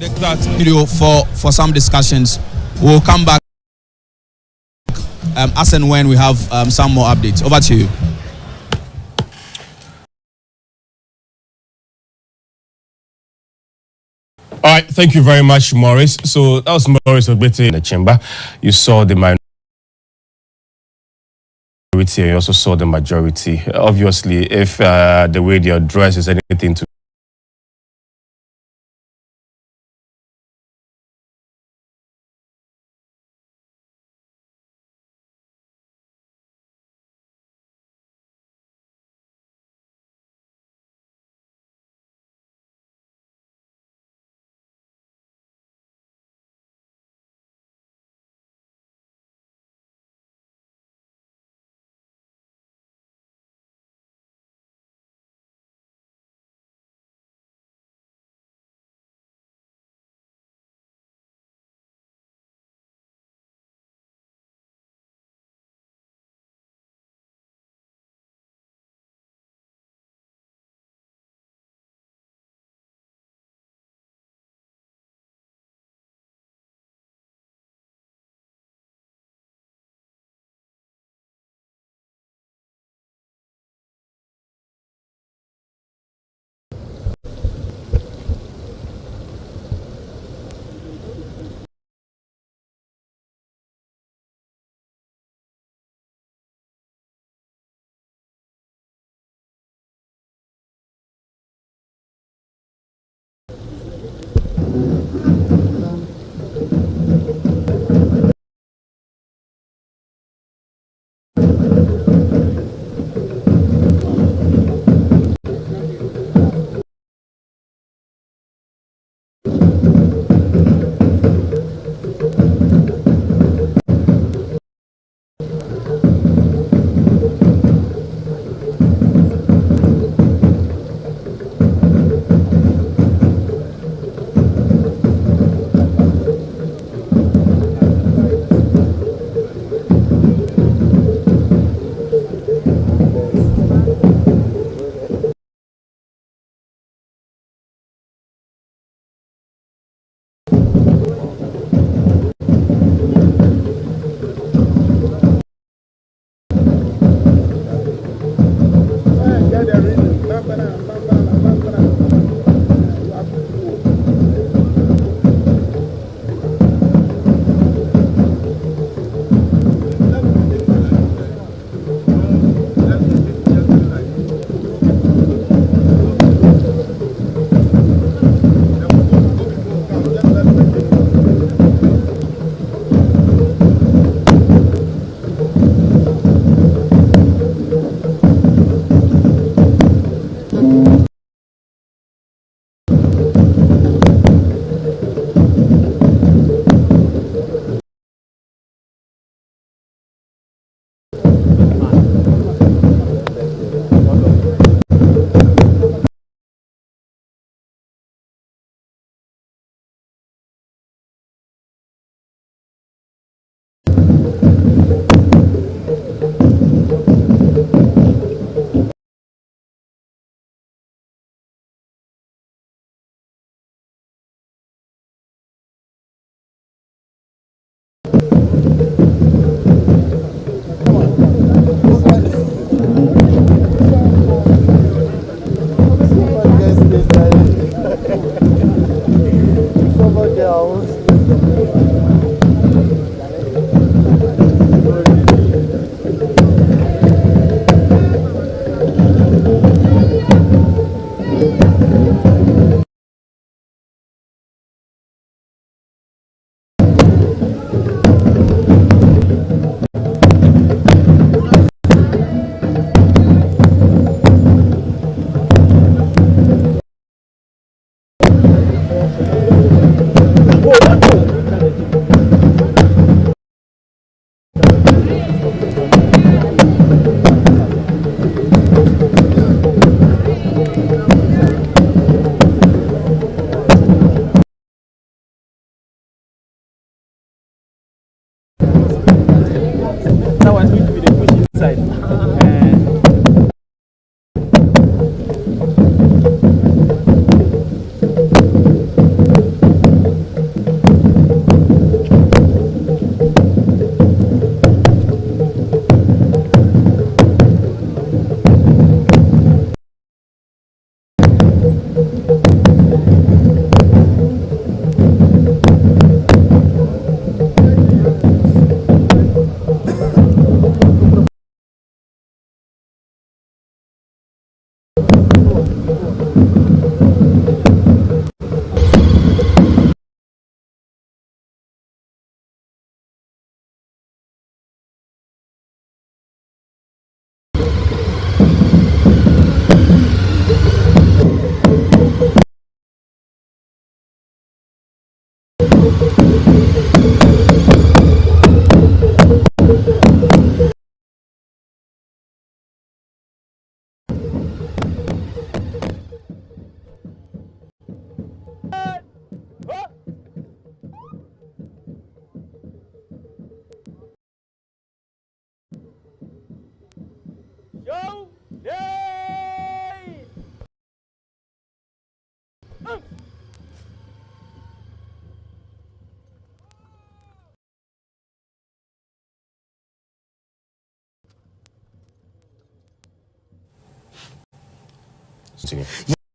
That video for some discussions. We'll come back as and when we have some more updates. Over to you. All right, thank you very much, Maurice. So that was Maurice Ogbete in the chamber. You saw the minority and you also saw the majority. Obviously, if the way they address is anything to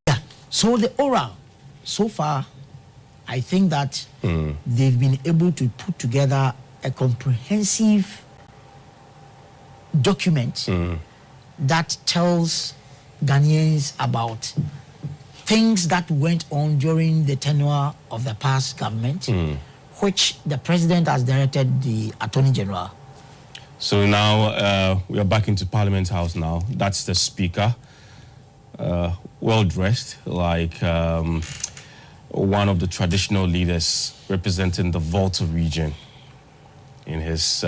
Yeah. So the oral, so far, I think that they've been able to put together a comprehensive document that tells Ghanaians about things that went on during the tenure of the past government, which the president has directed the Attorney General. So now we are back into Parliament House now. That's the speaker. Well dressed, like one of the traditional leaders representing the Volta region, in his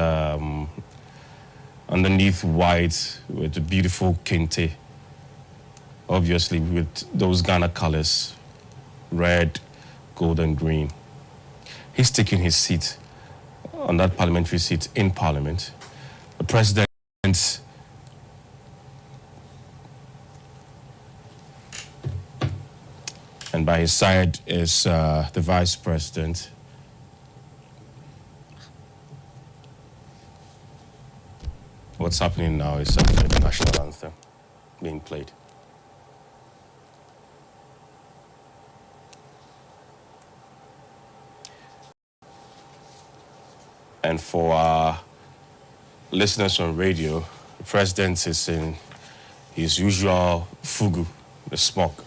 underneath white with a beautiful kente, obviously with those Ghana colors, red, gold and green. He's taking his seat on that parliamentary seat in Parliament. The president and by his side is the vice president. What's happening now is the national anthem being played. And for our listeners on radio, the president is in his usual fugu, the smock.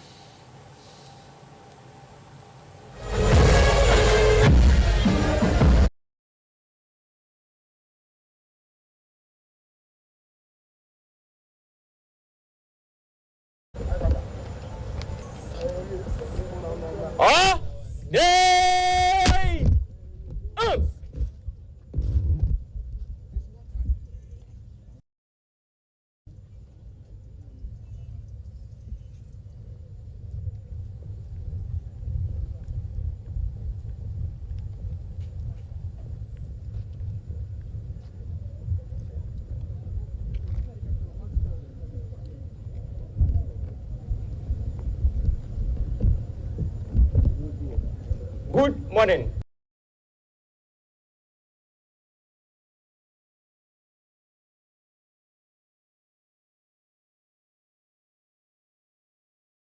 Good morning.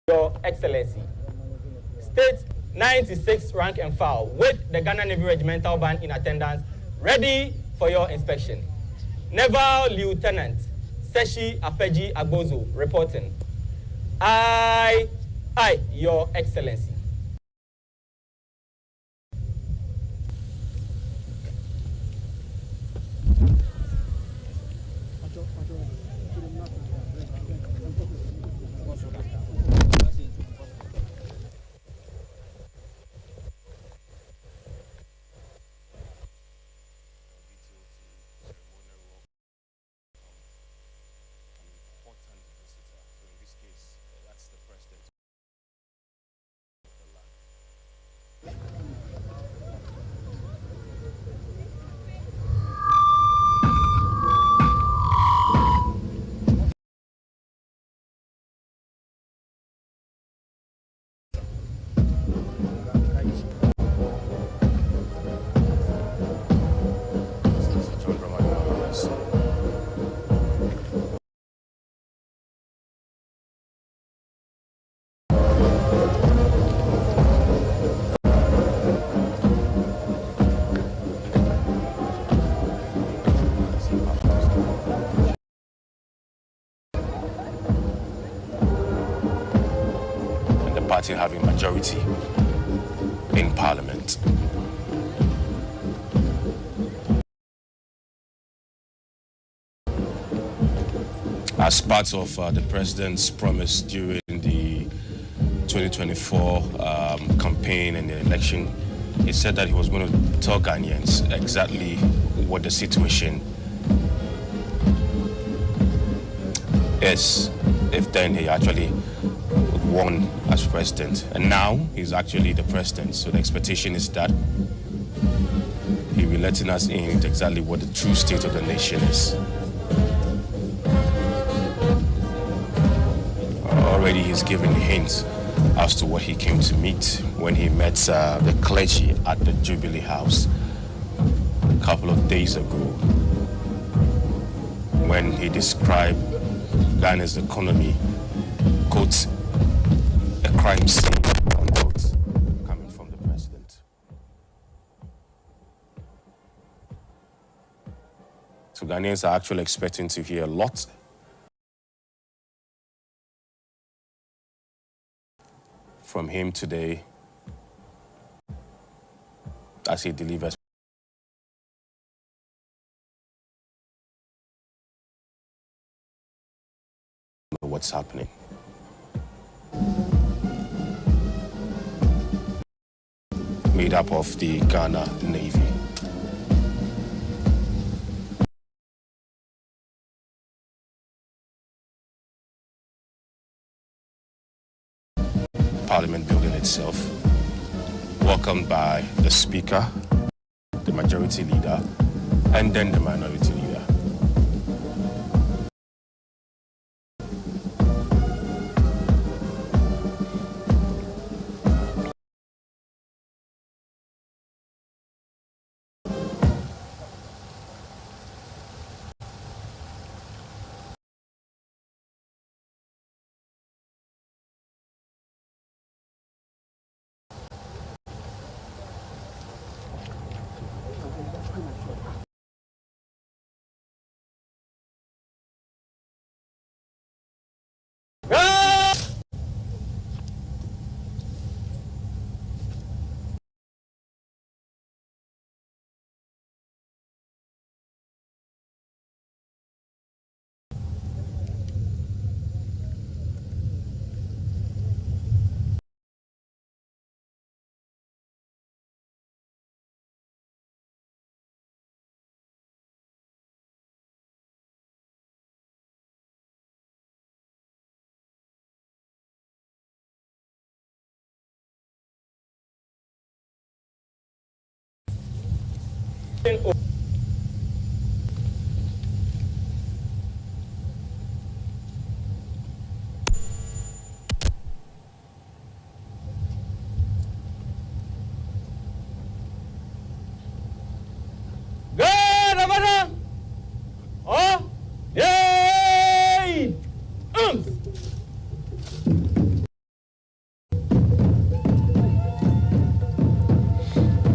Your Excellency, State 96 rank and file with the Ghana Navy Regimental Band in attendance, ready for your inspection. Naval Lieutenant Seshi Apeji Agbozo reporting. I, Your Excellency. party having majority in Parliament. As part of the President's promise during the 2024 campaign and the election, he said that he was going to tell Ghanaians exactly what the situation is if then he actually won as president. And now he's actually the president, so the expectation is that he'll be letting us in into exactly what the true state of the nation is. Already he's given hints as to what he came to meet when he met the clergy at the Jubilee House a couple of days ago, when he described Ghana's economy, quote, a crime scene, unquote, coming from the president. So Ghanaians are actually expecting to hear a lot from him today as he delivers what's happening. Made up of the Ghana Navy. Parliament building itself, welcomed by the Speaker, the Majority Leader, and then the Minority Leader.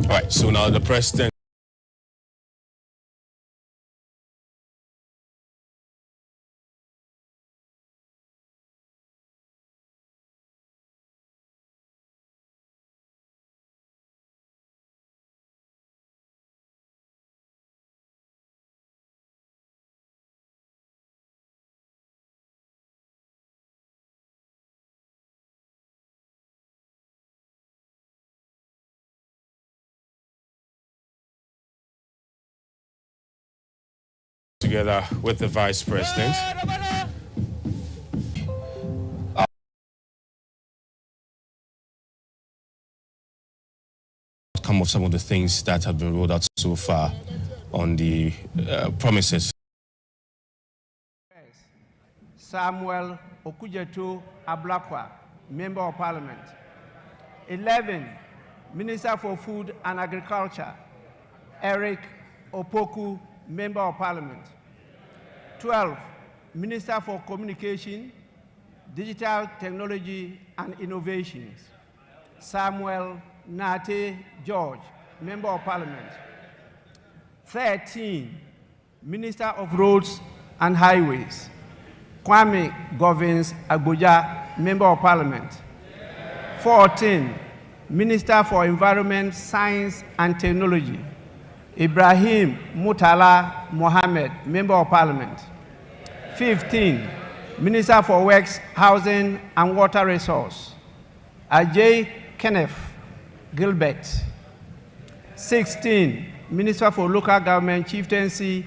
All right, so now the president together with the Vice President. Outcome of some of the things that have been rolled out so far on the promises. Samuel Okujetu Ablakwa, Member of Parliament. 11, Minister for Food and Agriculture, Eric Opoku, Member of Parliament. 12, Minister for Communication, Digital Technology and Innovations, Samuel Nate George, Member of Parliament. 13, Minister of Roads and Highways, Kwame Govins Agboja, Member of Parliament. 14, Minister for Environment, Science and Technology, Ibrahim Mutala Mohammed, Member of Parliament. 15, Minister for Works, Housing and Water Resource, Ajay Kenneth Gilbert. 16, Minister for Local Government, Chieftaincy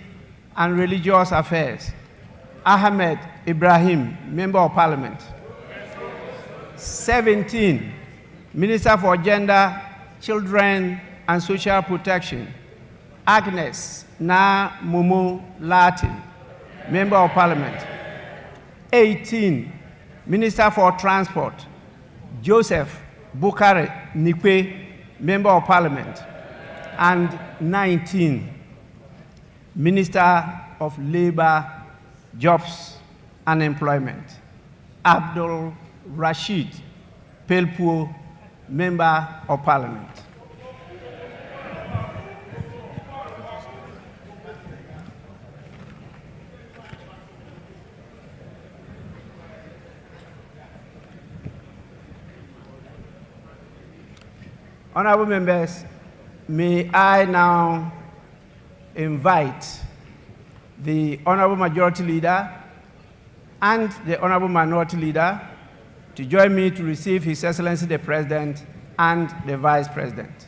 and Religious Affairs, Ahmed Ibrahim, Member of Parliament. 17, Minister for Gender, Children and Social Protection, Agnes Na Mumu Lati, Member of Parliament. 18, Minister for Transport, Joseph Bukare Nikwe, Member of Parliament. And 19, Minister of Labor, Jobs and Employment, Abdul Rashid Pelpuo, Member of Parliament. Honorable members, may I now invite the Honorable Majority Leader and the Honorable Minority Leader to join me to receive His Excellency the President and the Vice President.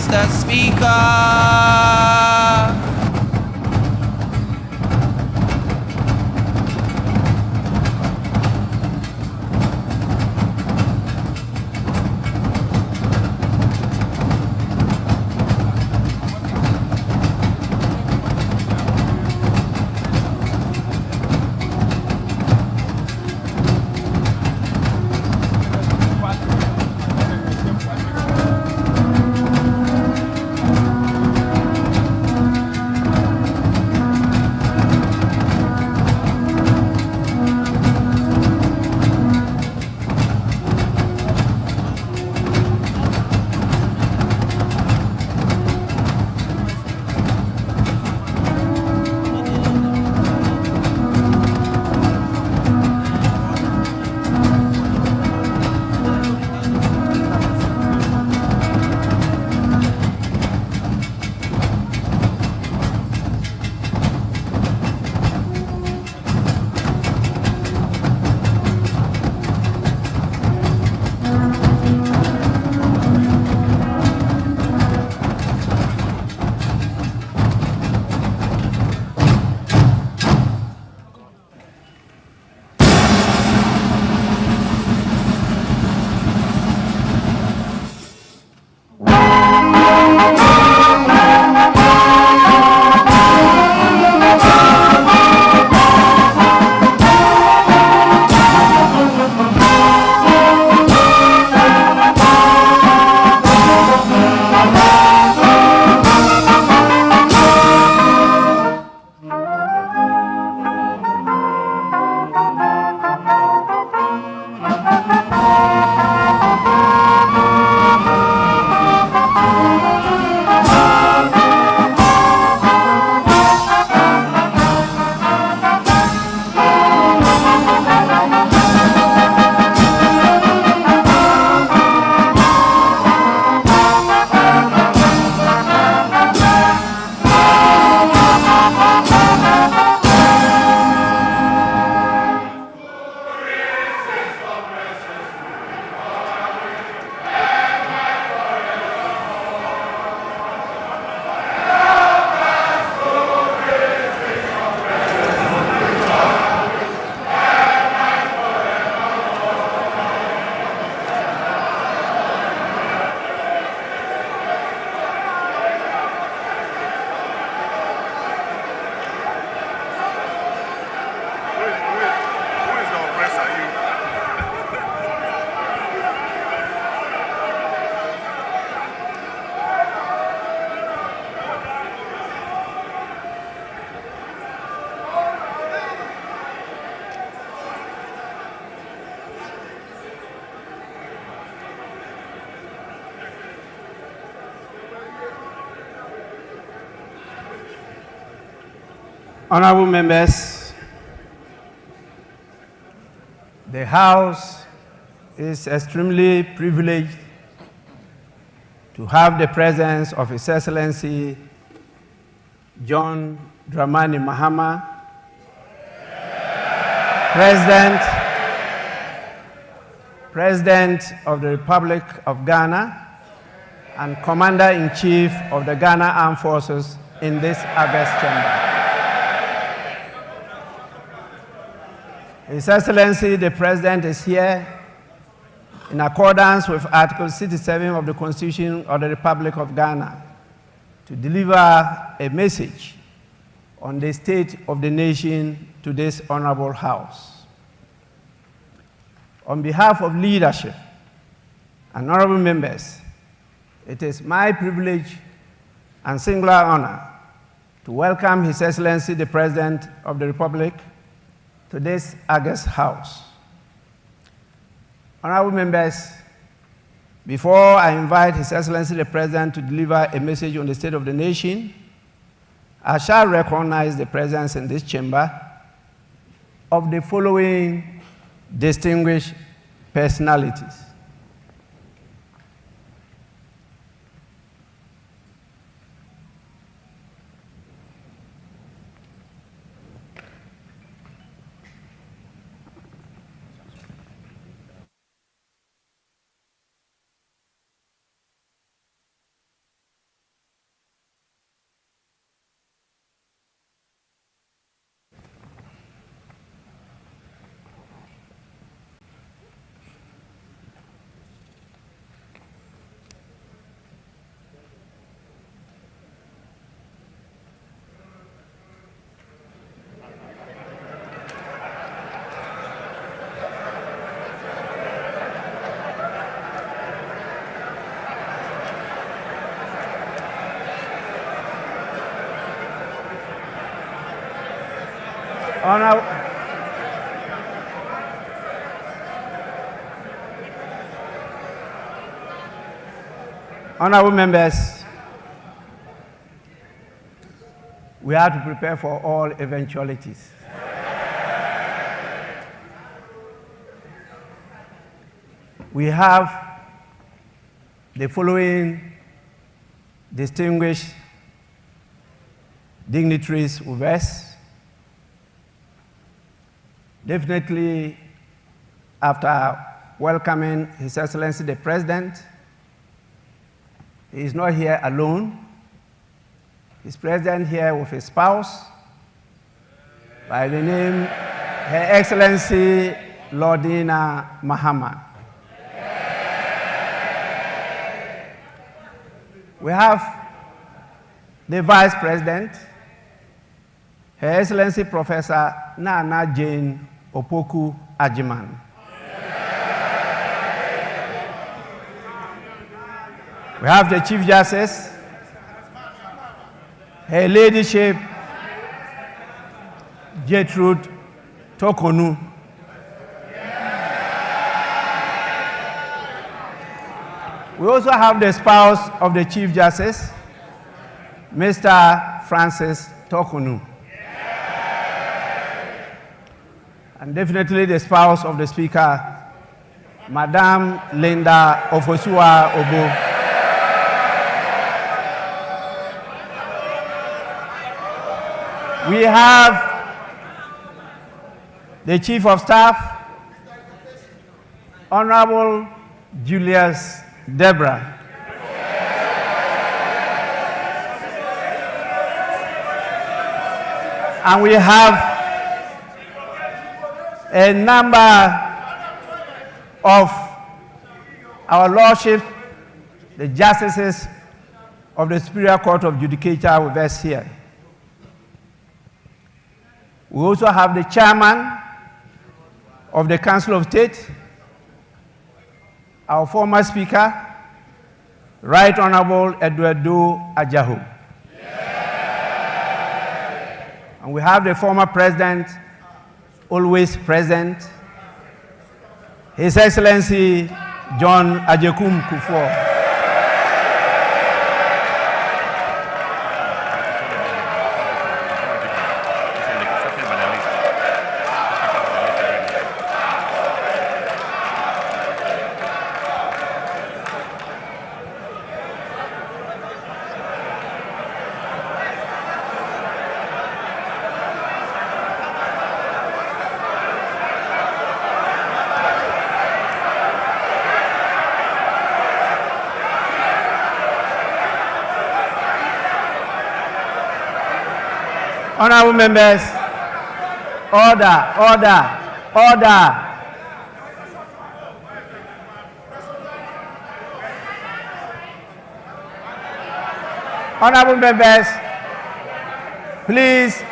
Mr. Speaker. Honorable members, the House is extremely privileged to have the presence of His Excellency John Dramani Mahama, President of the Republic of Ghana and Commander-in-Chief of the Ghana Armed Forces in this August chamber. His Excellency, the President is here in accordance with Article 67 of the Constitution of the Republic of Ghana to deliver a message on the state of the nation to this honorable House. On behalf of leadership and honorable members, it is my privilege and singular honor to welcome His Excellency, the President of the Republic, to this August House. Honorable members, before I invite His Excellency the President to deliver a message on the state of the nation, I shall recognize the presence in this chamber of the following distinguished personalities. Honorable members, we have to prepare for all eventualities. We have the following distinguished dignitaries with us. Definitely, after welcoming His Excellency the President, he is not here alone. He's present here with his spouse, by the name Her Excellency Dramani Mahama. We have the Vice President, Her Excellency Professor Nana Jane Opoku Ajiman. We have the Chief Justice, Her Ladyship Gertrude Tokonu. We also have the spouse of the Chief Justice, Mr. Francis Tokonu. And definitely the spouse of the Speaker, Madame Linda Ofosua Obo. We have the Chief of Staff, Honorable Julius Deborah. And we have a number of our lordships, the justices of the Superior Court of Judicature with us here. We also have the chairman of the Council of State, our former Speaker, Right Honorable Eduardo Ajahu. And we have the former President, always present, His Excellency John Ajekum Kufuor. Honorable members, order, order, order. Honorable members, please,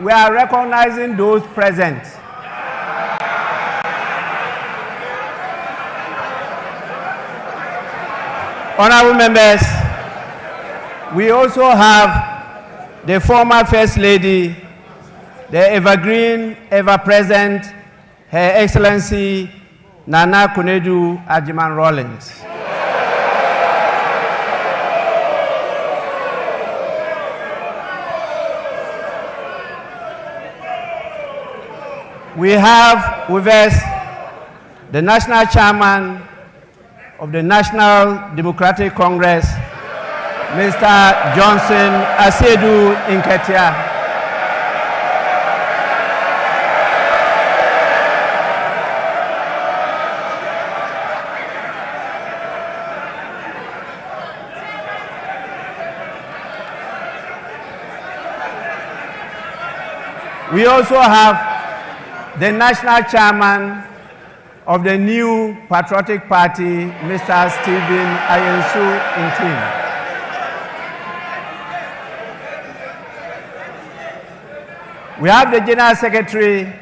we are recognizing those present. Honorable members, we also have the former First Lady, the evergreen, ever-present, Her Excellency Nana Kunedu Ajiman Rawlings. We have with us the National Chairman of the National Democratic Congress, Mr. Johnson Asedu Inketia. We also have the National Chairman of the new Patriotic Party, Mr. Stephen Ayensu Intim. We have the General Secretary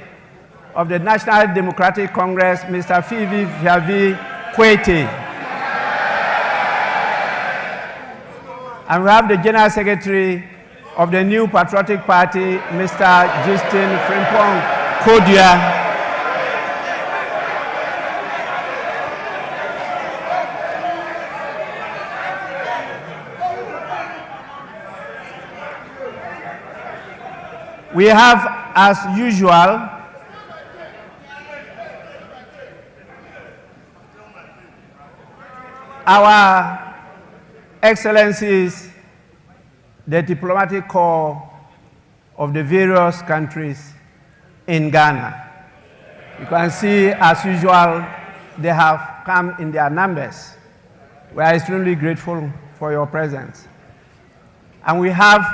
of the National Democratic Congress, Mr. Fivi Viavi Kwete. And we have the General Secretary of the New Patriotic Party, Mr. Justin Frimpong Kodia. We have, as usual, our Excellencies, the diplomatic corps of the various countries in Ghana. You can see, as usual, they have come in their numbers. We are extremely grateful for your presence. And we have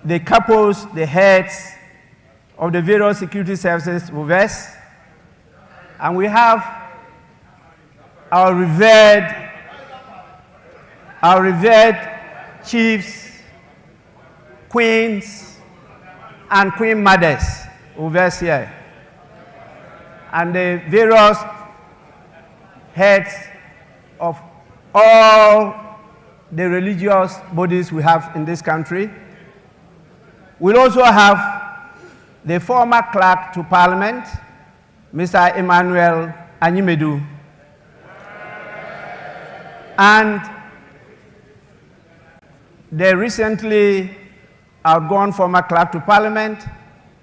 the couples, the heads of the various security services with us. And we have our revered chiefs, queens, and queen mothers with us here. And the various heads of all the religious bodies we have in this country. We'll also have the former clerk to Parliament, Mr. Emmanuel Anyimedu, and the recently outgone former clerk to Parliament,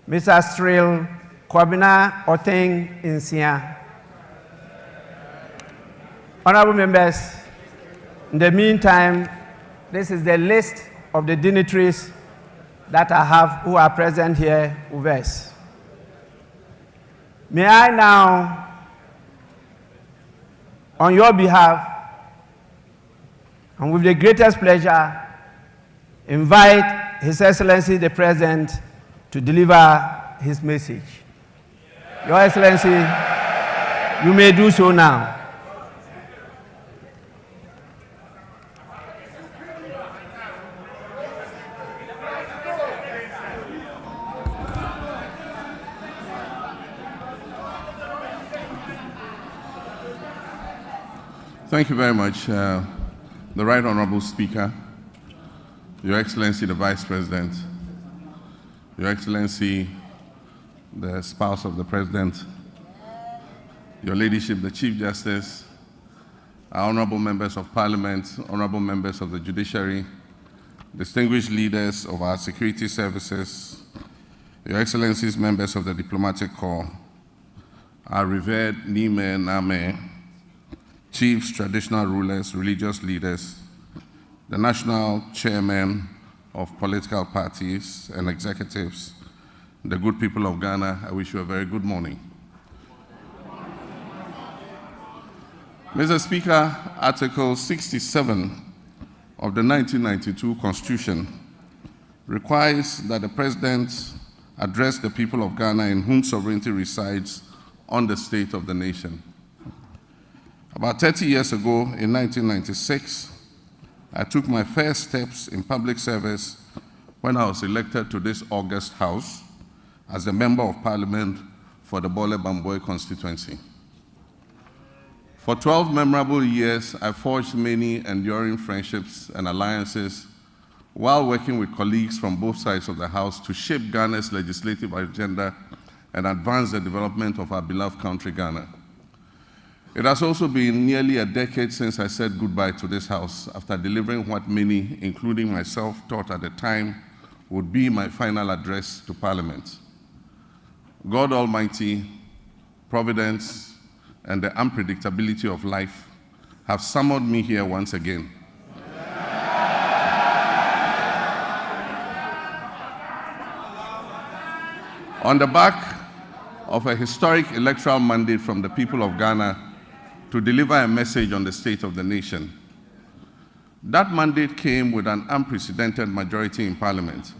Mr. Cyril Kwabena Oteng Insia. Honorable members, in the meantime, this is the list of the dignitaries that I have who are present here with us. May I now, on your behalf, and with the greatest pleasure, invite His Excellency the President to deliver his message. Your Excellency, you may do so now. Thank you very much, the Right Honorable Speaker, Your Excellency the Vice President, Your Excellency the spouse of the President, Your Ladyship the Chief Justice, our honorable members of Parliament, honorable members of the Judiciary, distinguished leaders of our security services, Your Excellencies, members of the Diplomatic Corps, our revered Nime Name, chiefs, traditional rulers, religious leaders, the national chairmen of political parties and executives, the good people of Ghana, I wish you a very good morning. Mr. Speaker, Article 67 of the 1992 Constitution requires that the President address the people of Ghana in whom sovereignty resides on the state of the nation. About 30 years ago, in 1996, I took my first steps in public service when I was elected to this august House as the Member of Parliament for the Bole Bamboy constituency. For 12 memorable years, I forged many enduring friendships and alliances while working with colleagues from both sides of the House to shape Ghana's legislative agenda and advance the development of our beloved country, Ghana. It has also been nearly a decade since I said goodbye to this House after delivering what many, including myself, thought at the time would be my final address to Parliament. God Almighty, Providence, and the unpredictability of life have summoned me here once again. On the back of a historic electoral mandate from the people of Ghana to deliver a message on the state of the nation. That mandate came with an unprecedented majority in Parliament.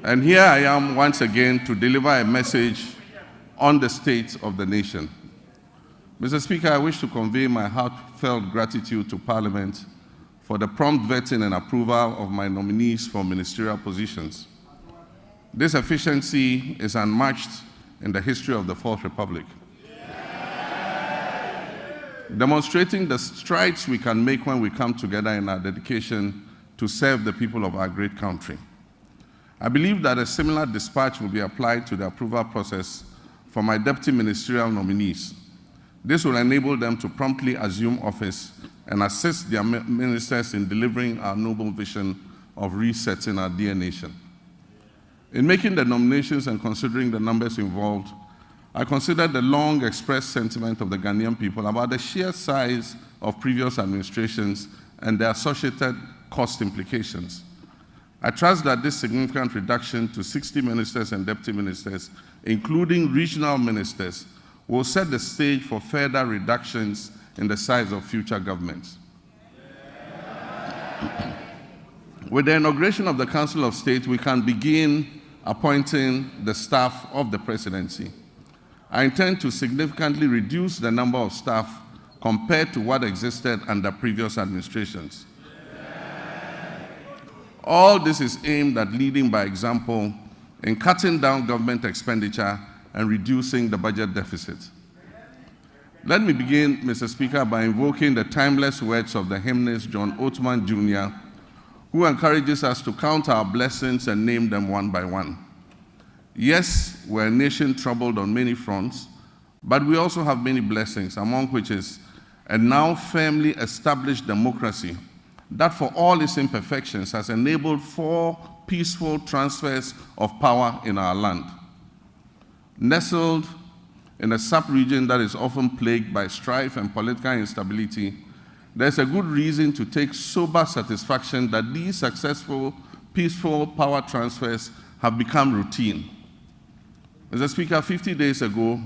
And here I am once again to deliver a message on the state of the nation. Mr. Speaker, I wish to convey my heartfelt gratitude to Parliament for the prompt vetting and approval of my nominees for ministerial positions. This efficiency is unmatched in the history of the Fourth Republic. demonstrating the strides we can make when we come together in our dedication to serve the people of our great country. I believe that a similar dispatch will be applied to the approval process for my deputy ministerial nominees. This will enable them to promptly assume office and assist their ministers in delivering our noble vision of resetting our dear nation. In making the nominations and considering the numbers involved, I considered the long expressed sentiment of the Ghanaian people about the sheer size of previous administrations and their associated cost implications. I trust that this significant reduction to 60 ministers and deputy ministers, including regional ministers, will set the stage for further reductions in the size of future governments. With the inauguration of the Council of State, we can begin appointing the staff of the presidency. I intend to significantly reduce the number of staff compared to what existed under previous administrations. All this is aimed at leading by example in cutting down government expenditure and reducing the budget deficit. Let me begin, Mr. Speaker, by invoking the timeless words of the hymnist John Oatman Jr., who encourages us to count our blessings and name them one by one. Yes, we're a nation troubled on many fronts, but we also have many blessings, among which is a now firmly established democracy that, for all its imperfections, has enabled 4 peaceful transfers of power in our land. Nestled in a sub-region that is often plagued by strife and political instability, there's a good reason to take sober satisfaction that these successful, peaceful power transfers have become routine. Mr. Speaker, 50 days ago,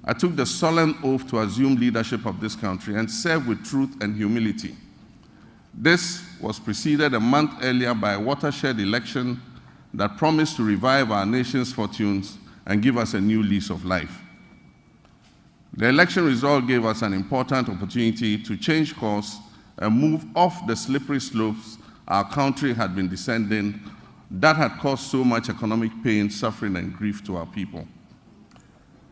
I took the solemn oath to assume leadership of this country and serve with truth and humility. This was preceded a month earlier by a watershed election that promised to revive our nation's fortunes and give us a new lease of life. The election result gave us an important opportunity to change course and move off the slippery slopes our country had been descending that had caused so much economic pain, suffering, and grief to our people.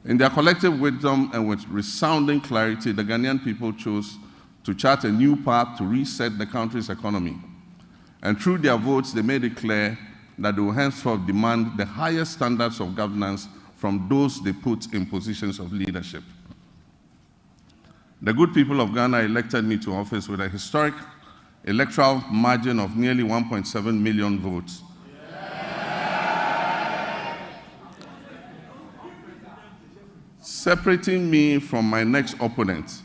In their collective wisdom and with resounding clarity, the Ghanaian people chose to chart a new path to reset the country's economy. And through their votes, they made it clear that they will henceforth demand the highest standards of governance from those they put in positions of leadership. The good people of Ghana elected me to office with a historic electoral margin of nearly 1.7 million votes. Separating me from my next opponent,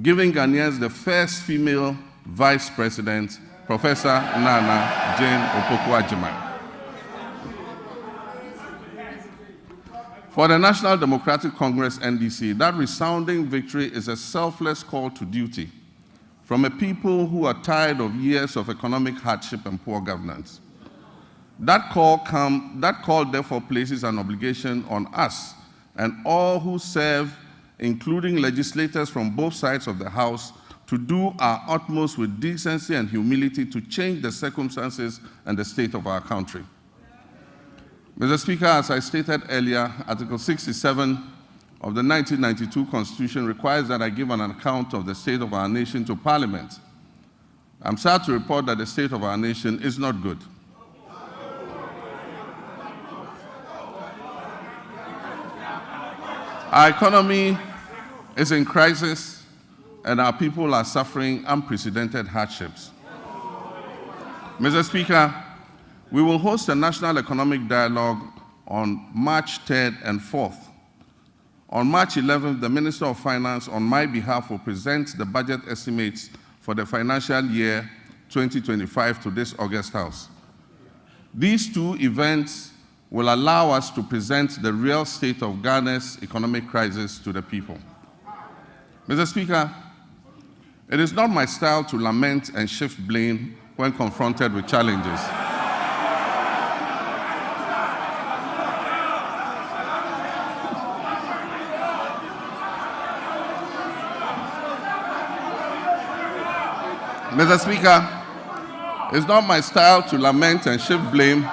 giving Ghanaians the first female vice president, Professor Nana Jane Opoku-Agyeman. For the National Democratic Congress, NDC, that resounding victory is a selfless call to duty from a people who are tired of years of economic hardship and poor governance. That call therefore places an obligation on us and all who serve, including legislators from both sides of the House, to do our utmost with decency and humility to change the circumstances and the state of our country. Mr. Speaker, as I stated earlier, Article 67 of the 1992 Constitution requires that I give an account of the state of our nation to Parliament. I'm sad to report that the state of our nation is not good. Our economy is in crisis, and our people are suffering unprecedented hardships. Mr. Speaker, we will host a national economic dialogue on March 3rd and 4th. On March 11th, the Minister of Finance, on my behalf, will present the budget estimates for the financial year 2025 to this August House. These 2 events will allow us to present the real state of Ghana's economic crisis to the people. Mr. Speaker, it is not my style to lament and shift blame when confronted with challenges. Mr. Speaker, it's not my style to lament and shift blame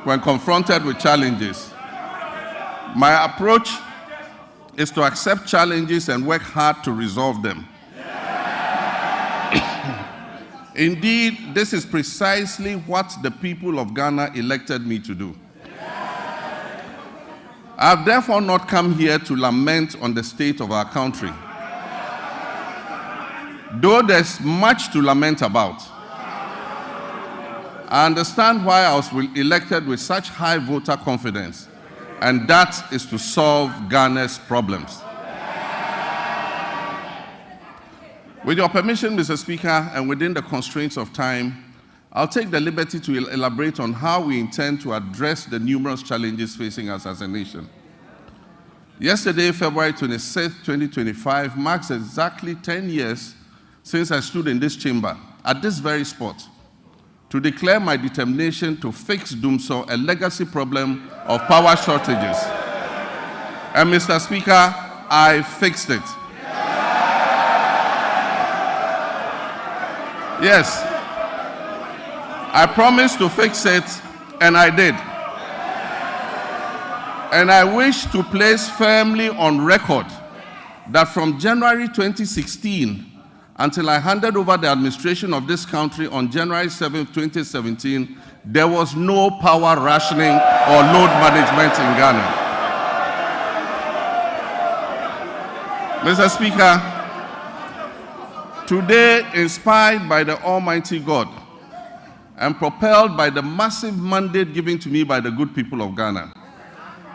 when confronted with challenges. My approach is to accept challenges and work hard to resolve them. Indeed, this is precisely what the people of Ghana elected me to do. I have therefore not come here to lament on the state of our country, though there's much to lament about. I understand why I was elected with such high voter confidence, and that is to solve Ghana's problems. With your permission, Mr. Speaker, and within the constraints of time, I'll take the liberty to elaborate on how we intend to address the numerous challenges facing us as a nation. Yesterday, February 26, 2025, marks exactly 10 years since I stood in this chamber, at this very spot, to declare my determination to fix Dumso, a legacy problem of power shortages. And Mr. Speaker, I fixed it. Yes, I promised to fix it, and I did. And I wish to place firmly on record that from January 2016 until I handed over the administration of this country on January 7, 2017, there was no power rationing or load management in Ghana. Mr. Speaker, today, inspired by the Almighty God and propelled by the massive mandate given to me by the good people of Ghana,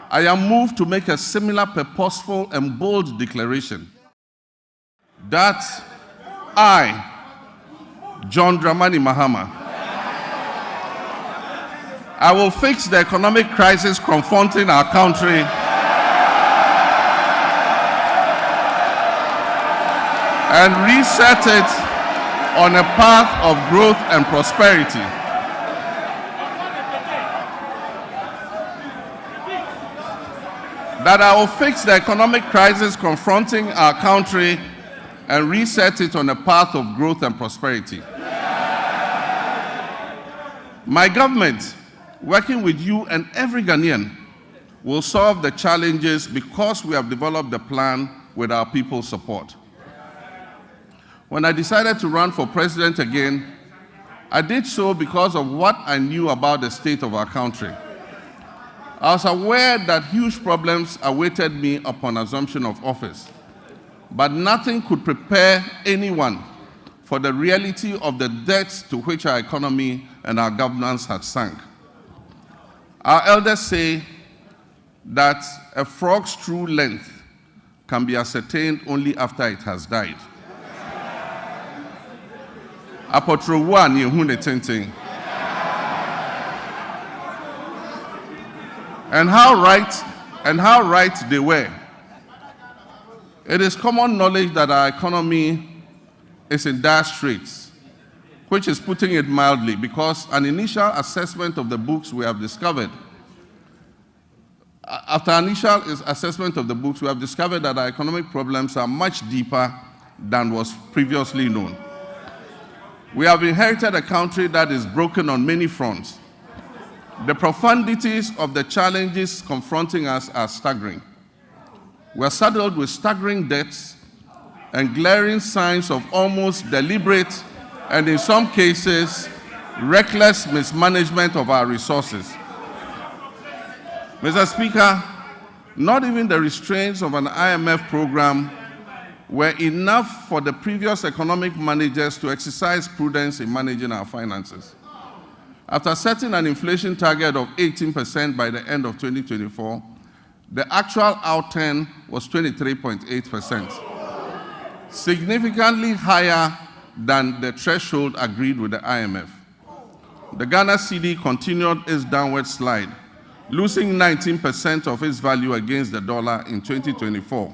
I am moved to make a similar purposeful and bold declaration that I, John Dramani Mahama, I will fix the economic crisis confronting our country and reset it on a path of growth and prosperity. That I will fix the economic crisis confronting our country and reset it on a path of growth and prosperity. My government, working with you and every Ghanaian, will solve the challenges because we have developed the plan with our people's support. When I decided to run for president again, I did so because of what I knew about the state of our country. I was aware that huge problems awaited me upon assumption of office, but nothing could prepare anyone for the reality of the depths to which our economy and our governance had sunk. Our elders say that a frog's true length can be ascertained only after it has died. Apotrowa ni ehun netenten. And how right they were. It is common knowledge that our economy is in dire straits, which is putting it mildly, because an initial assessment of the books we have discovered, after initial assessment of the books, we have discovered that our economic problems are much deeper than was previously known. We have inherited a country that is broken on many fronts. The profundities of the challenges confronting us are staggering. We are saddled with staggering debts and glaring signs of almost deliberate and, in some cases, reckless mismanagement of our resources. Mr. Speaker, not even the restraints of an IMF program were enough for the previous economic managers to exercise prudence in managing our finances. After setting an inflation target of 18% by the end of 2024, the actual outturn was 23.8%, significantly higher than the threshold agreed with the IMF. The Ghana cedi continued its downward slide, losing 19% of its value against the dollar in 2024.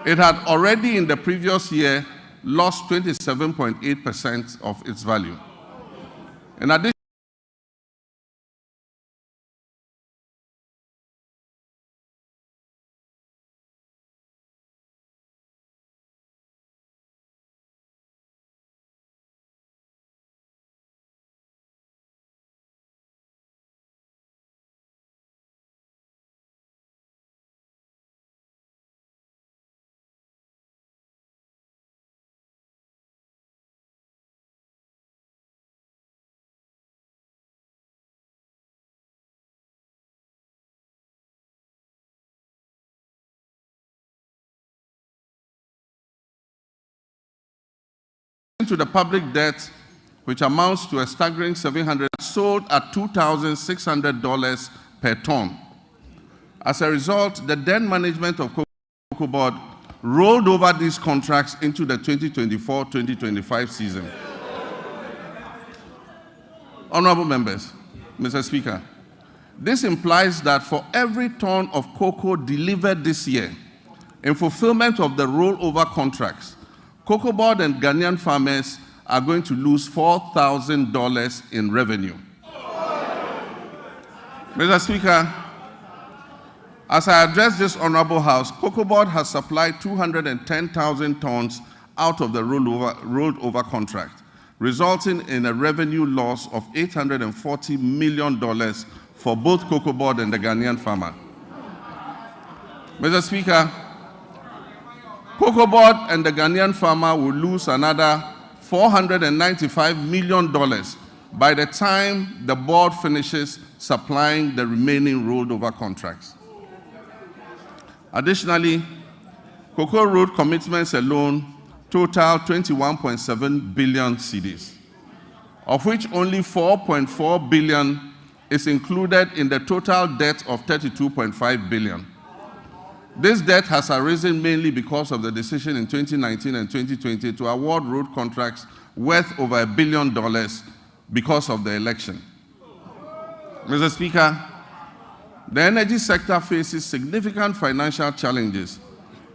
It had already in the previous year lost 27.8% of its value. In addition, to the public debt, which amounts to a staggering $700, sold at $2,600 per ton. As a result, the then management of Cocoa Board rolled over these contracts into the 2024-2025 season. Honorable members, Mr. Speaker, this implies that for every ton of cocoa delivered this year, in fulfillment of the rollover contracts, Cocoa Board and Ghanaian farmers are going to lose $4,000 in revenue. Mr. Speaker, as I address this honorable House, Cocoa Board has supplied 210,000 tons out of the rolled over contract, resulting in a revenue loss of $840 million for both Cocoa Board and the Ghanaian farmer. Mr. Speaker, Cocoa Board and the Ghanaian farmer will lose another $495 million by the time the board finishes supplying the remaining rolled over contracts. Additionally, Cocoa Road commitments alone total 21.7 billion cedis, of which only 4.4 billion is included in the total debt of 32.5 billion. This debt has arisen mainly because of the decision in 2019 and 2020 to award road contracts worth over $1 billion because of the election. Mr. Speaker, the energy sector faces significant financial challenges,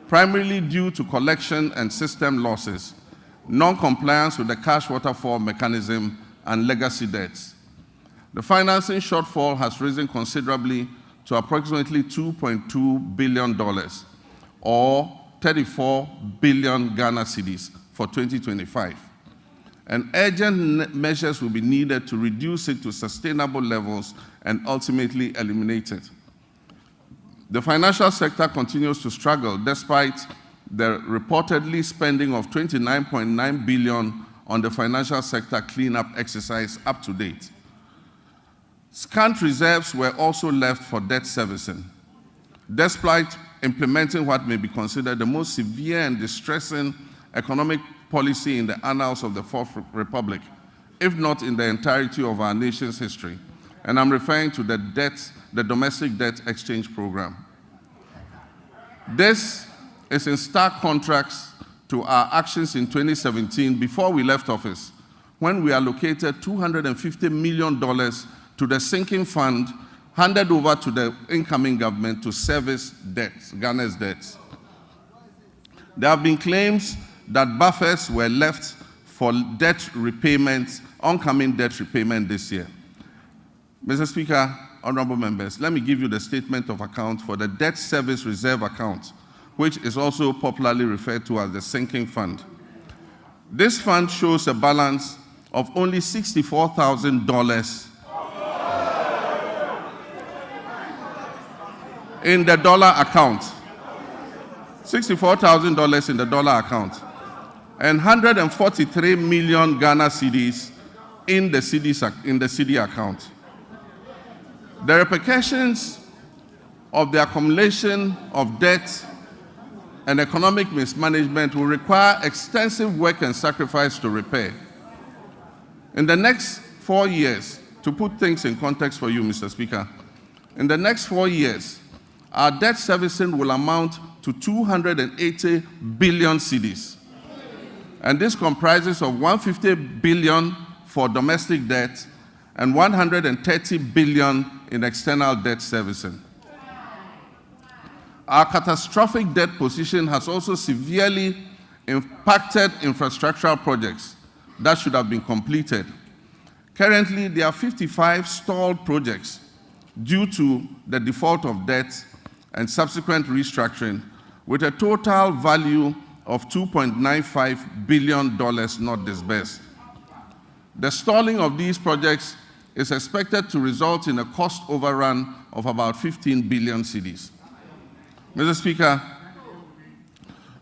primarily due to collection and system losses, non-compliance with the cash waterfall mechanism, and legacy debts. The financing shortfall has risen considerably to approximately $2.2 billion, or 34 billion Ghana cedis for 2025. And urgent measures will be needed to reduce it to sustainable levels and ultimately eliminate it. The financial sector continues to struggle despite the reportedly spending of $29.9 billion on the financial sector cleanup exercise up to date. Scant reserves were also left for debt servicing, despite implementing what may be considered the most severe and distressing economic policy in the annals of the Fourth Republic, if not in the entirety of our nation's history. And I'm referring to the domestic debt exchange program. This is in stark contrast to our actions in 2017 before we left office, when we allocated $250 million to the sinking fund handed over to the incoming government to service debts, Ghana's debts. There have been claims that buffers were left for debt repayments, oncoming debt repayment this year. Mr. Speaker, honorable members, let me give you the statement of account for the debt service reserve account, which is also popularly referred to as the sinking fund. This fund shows a balance of only $64,000 in the dollar account, $64,000 in the dollar account, and 143 million Ghana cedis in the CD account. The repercussions of the accumulation of debt and economic mismanagement will require extensive work and sacrifice to repair. In the next 4 years, to put things in context for you, Mr. Speaker, in the next 4 years, our debt servicing will amount to 280 billion cedis. And this comprises of 150 billion for domestic debt and 130 billion in external debt servicing. Our catastrophic debt position has also severely impacted infrastructural projects that should have been completed. Currently, there are 55 stalled projects due to the default of debt and subsequent restructuring, with a total value of $2.95 billion not disbursed. The stalling of these projects is expected to result in a cost overrun of about 15 billion cedis. Mr. Speaker,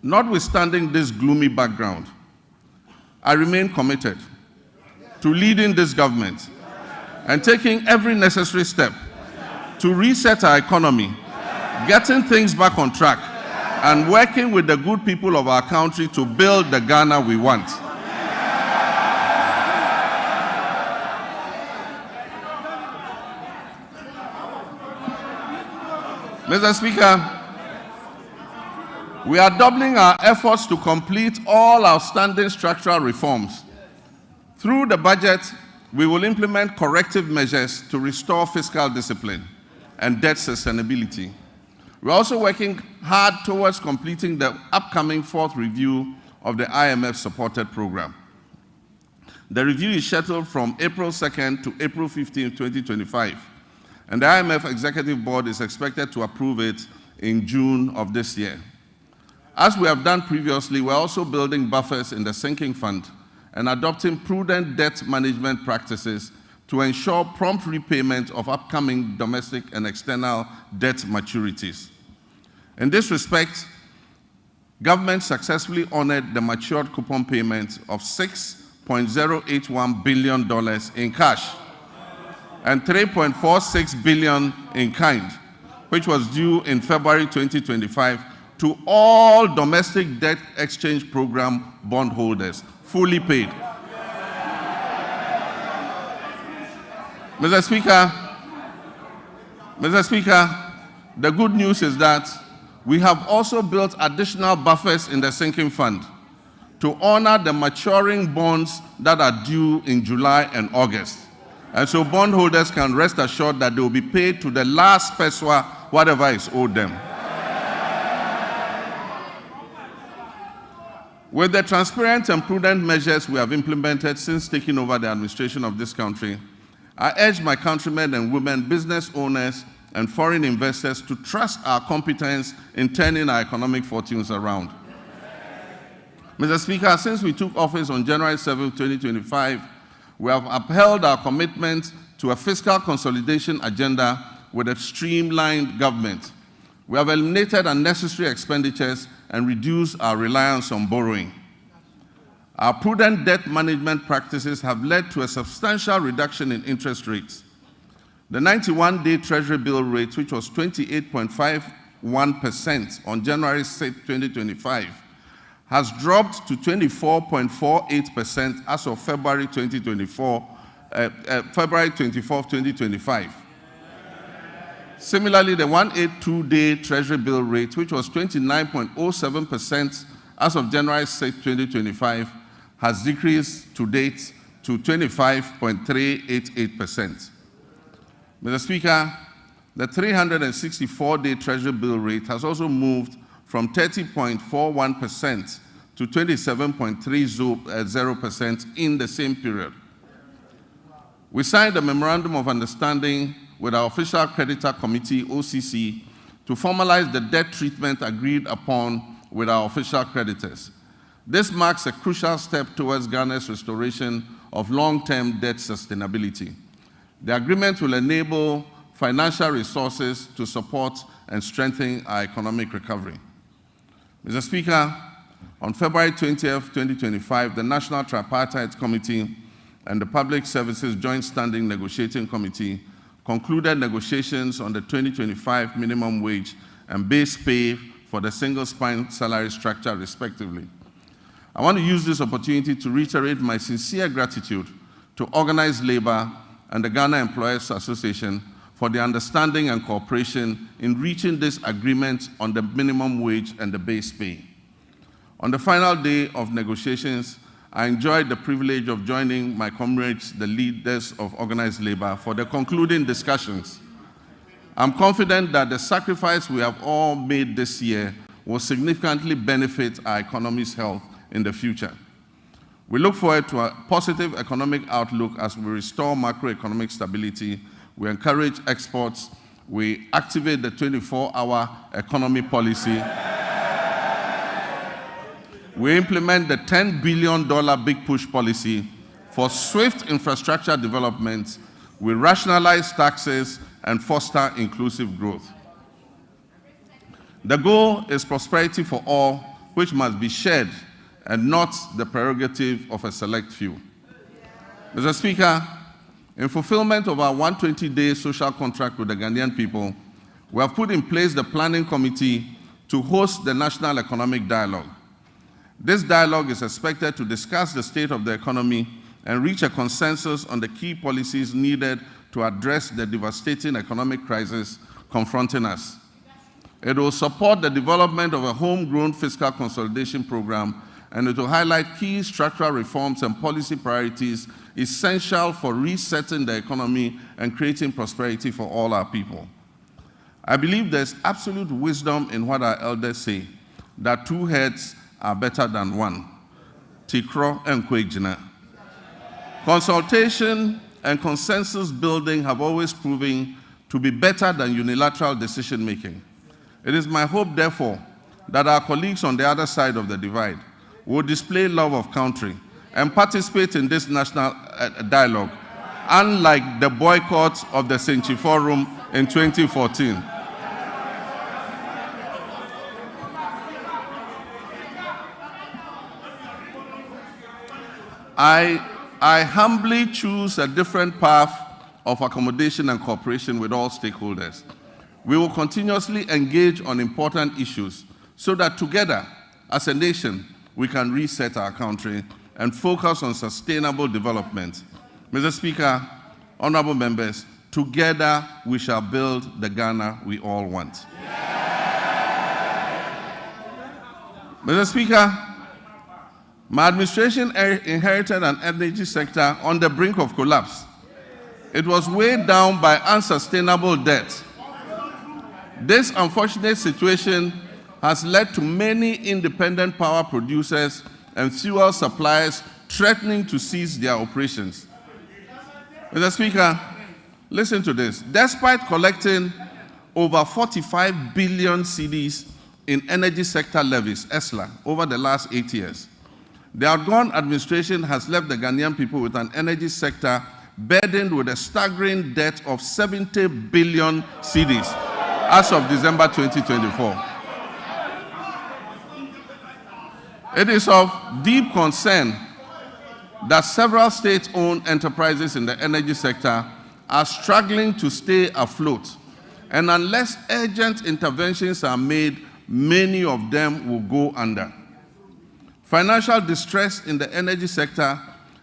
notwithstanding this gloomy background, I remain committed to leading this government and taking every necessary step to reset our economy, getting things back on track, and working with the good people of our country to build the Ghana we want. Mr. Speaker, we are doubling our efforts to complete all outstanding structural reforms. Through the budget, we will implement corrective measures to restore fiscal discipline and debt sustainability. We're also working hard towards completing the upcoming fourth review of the IMF-supported program. The review is scheduled from April 2nd to April 15, 2025, and the IMF Executive Board is expected to approve it in June of this year. As we have done previously, we're also building buffers in the sinking fund and adopting prudent debt management practices to ensure prompt repayment of upcoming domestic and external debt maturities. In this respect, government successfully honored the matured coupon payment of $6.081 billion in cash and $3.46 billion in kind, which was due in February 2025 to all domestic debt exchange program bondholders, fully paid. Mr. Speaker, the good news is that we have also built additional buffers in the sinking fund to honor the maturing bonds that are due in July and August. And so bondholders can rest assured that they will be paid to the last peswa, whatever is owed them. With the transparent and prudent measures we have implemented since taking over the administration of this country, I urge my countrymen and women, business owners, and foreign investors to trust our competence in turning our economic fortunes around. Mr. Speaker, since we took office on January 7, 2025, we have upheld our commitment to a fiscal consolidation agenda with a streamlined government. We have eliminated unnecessary expenditures and reduced our reliance on borrowing. Our prudent debt management practices have led to a substantial reduction in interest rates. The 91-day Treasury bill rate, which was 28.51% on January 6, 2025, has dropped to 24.48% as of February 24, 2025. Similarly, the 182-day Treasury bill rate, which was 29.07% as of January 6, 2025, has decreased to date to 25.388%. Mr. Speaker, the 364-day Treasury bill rate has also moved from 30.41% to 27.30% in the same period. We signed a Memorandum of Understanding with our Official Creditor Committee, OCC, to formalize the debt treatment agreed upon with our official creditors. This marks a crucial step towards Ghana's restoration of long-term debt sustainability. The agreement will enable financial resources to support and strengthen our economic recovery. Mr. Speaker, on February 20th, 2025, the National Tripartite Committee and the Public Services Joint Standing Negotiating Committee concluded negotiations on the 2025 minimum wage and base pay for the single spine salary structure, respectively. I want to use this opportunity to reiterate my sincere gratitude to organized labor and the Ghana Employers Association for the understanding and cooperation in reaching this agreement on the minimum wage and the base pay. On the final day of negotiations, I enjoyed the privilege of joining my comrades, the leaders of organized labor, for the concluding discussions. I'm confident that the sacrifice we have all made this year will significantly benefit our economy's health in the future. We look forward to a positive economic outlook as we restore macroeconomic stability, we encourage exports, we activate the 24-hour economy policy, we implement the $10 billion Big Push policy for swift infrastructure development, we rationalize taxes and foster inclusive growth. The goal is prosperity for all, which must be shared and not the prerogative of a select few. Mr. Speaker, in fulfillment of our 120-day social contract with the Ghanaian people, we have put in place the Planning Committee to host the National Economic Dialogue. This dialogue is expected to discuss the state of the economy and reach a consensus on the key policies needed to address the devastating economic crisis confronting us. It will support the development of a homegrown fiscal consolidation program, and it will highlight key structural reforms and policy priorities essential for resetting the economy and creating prosperity for all our people. I believe there's absolute wisdom in what our elders say, that two heads are better than one. Tikro and Kwejina. Consultation and consensus building have always proven to be better than unilateral decision-making. It is my hope, therefore, that our colleagues on the other side of the divide will display love of country and participate in this national dialogue, unlike the boycott of the Senchi Forum in 2014. I humbly choose a different path of accommodation and cooperation with all stakeholders. We will continuously engage on important issues so that together, as a nation, we can reset our country and focus on sustainable development. Mr. Speaker, honorable members, together we shall build the Ghana we all want. Mr. Speaker, my administration inherited an energy sector on the brink of collapse. It was weighed down by unsustainable debt. This unfortunate situation has led to many independent power producers and fuel suppliers threatening to cease their operations. Mr. Speaker, listen to this. Despite collecting over 45 billion cedis in energy sector levies, ESLA, over the last 8 years, the outgone administration has left the Ghanaian people with an energy sector burdened with a staggering debt of 70 billion cedis as of December 2024. It is of deep concern that several state-owned enterprises in the energy sector are struggling to stay afloat, and unless urgent interventions are made, many of them will go under. Financial distress in the energy sector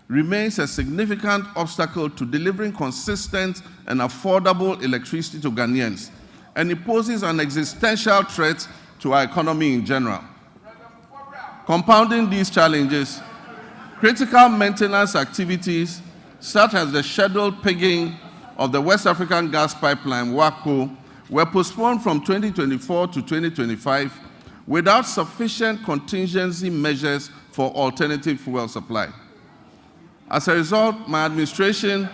remains a significant obstacle to delivering consistent and affordable electricity to Ghanaians, and it poses an existential threat to our economy in general. Compounding these challenges, critical maintenance activities such as the scheduled pigging of the West African gas pipeline, WACO, were postponed from 2024 to 2025 without sufficient contingency measures for alternative fuel supply. As a result, my administration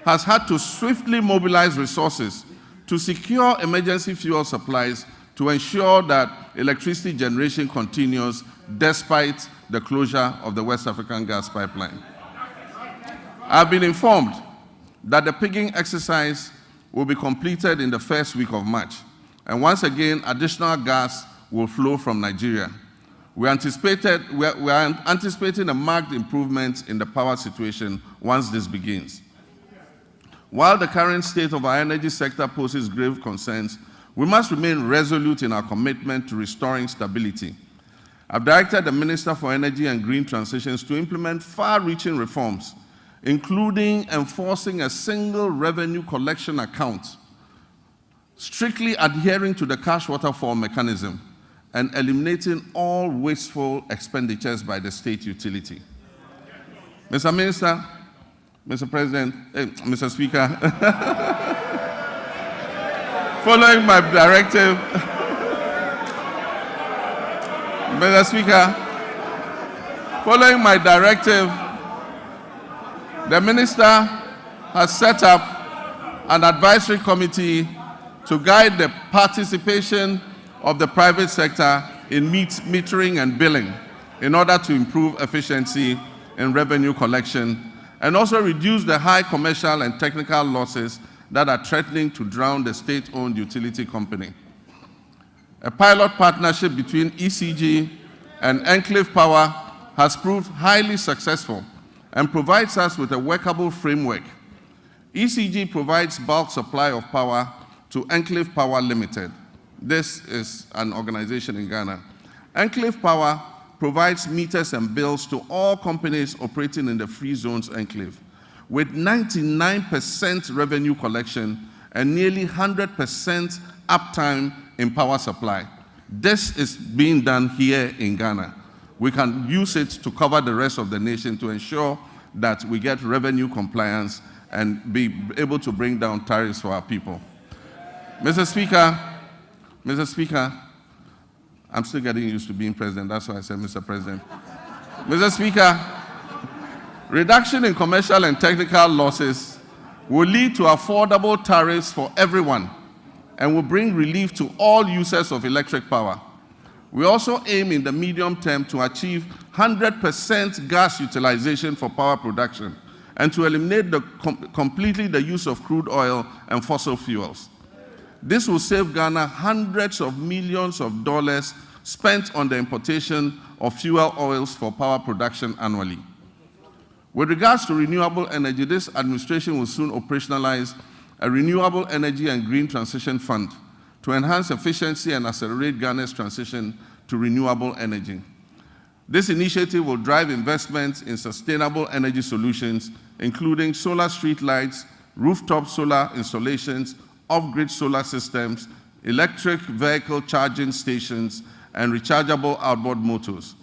has had to swiftly mobilize resources to secure emergency fuel supplies to ensure that electricity generation continues despite the closure of the West African gas pipeline. I've been informed that the pigging exercise will be completed in the first week of March, and once again, additional gas will flow from Nigeria. We are anticipating a marked improvement in the power situation once this begins. While the current state of our energy sector poses grave concerns, we must remain resolute in our commitment to restoring stability. I've directed the Minister for Energy and Green Transitions to implement far-reaching reforms, including enforcing a single revenue collection account, strictly adhering to the cash waterfall mechanism, and eliminating all wasteful expenditures by the state utility. Mr. Minister, Mr. President, Mr. Speaker, following my directive, Mr. Speaker, following my directive, the Minister has set up an advisory committee to guide the participation of the private sector in metering and billing in order to improve efficiency in revenue collection and also reduce the high commercial and technical losses that are threatening to drown the state-owned utility company. A pilot partnership between ECG and Enclave Power has proved highly successful and provides us with a workable framework. ECG provides bulk supply of power to Enclave Power Limited. This is an organization in Ghana. Enclave Power provides meters and bills to all companies operating in the free zones enclave, with 99% revenue collection and nearly 100% uptime in power supply. This is being done here in Ghana. We can use it to cover the rest of the nation to ensure that we get revenue compliance and be able to bring down tariffs for our people. Mr. Speaker, I'm still getting used to being president, that's why I said Mr. President. Mr. Speaker, reduction in commercial and technical losses will lead to affordable tariffs for everyone and will bring relief to all users of electric power. We also aim in the medium term to achieve 100% gas utilization for power production and to eliminate completely the use of crude oil and fossil fuels. This will save Ghana hundreds of millions of dollars spent on the importation of fuel oils for power production annually. With regards to renewable energy, this administration will soon operationalize a renewable energy and green transition fund to enhance efficiency and accelerate Ghana's transition to renewable energy. This initiative will drive investments in sustainable energy solutions, including solar streetlights, rooftop solar installations, off-grid solar systems, electric vehicle charging stations, and rechargeable outboard motors.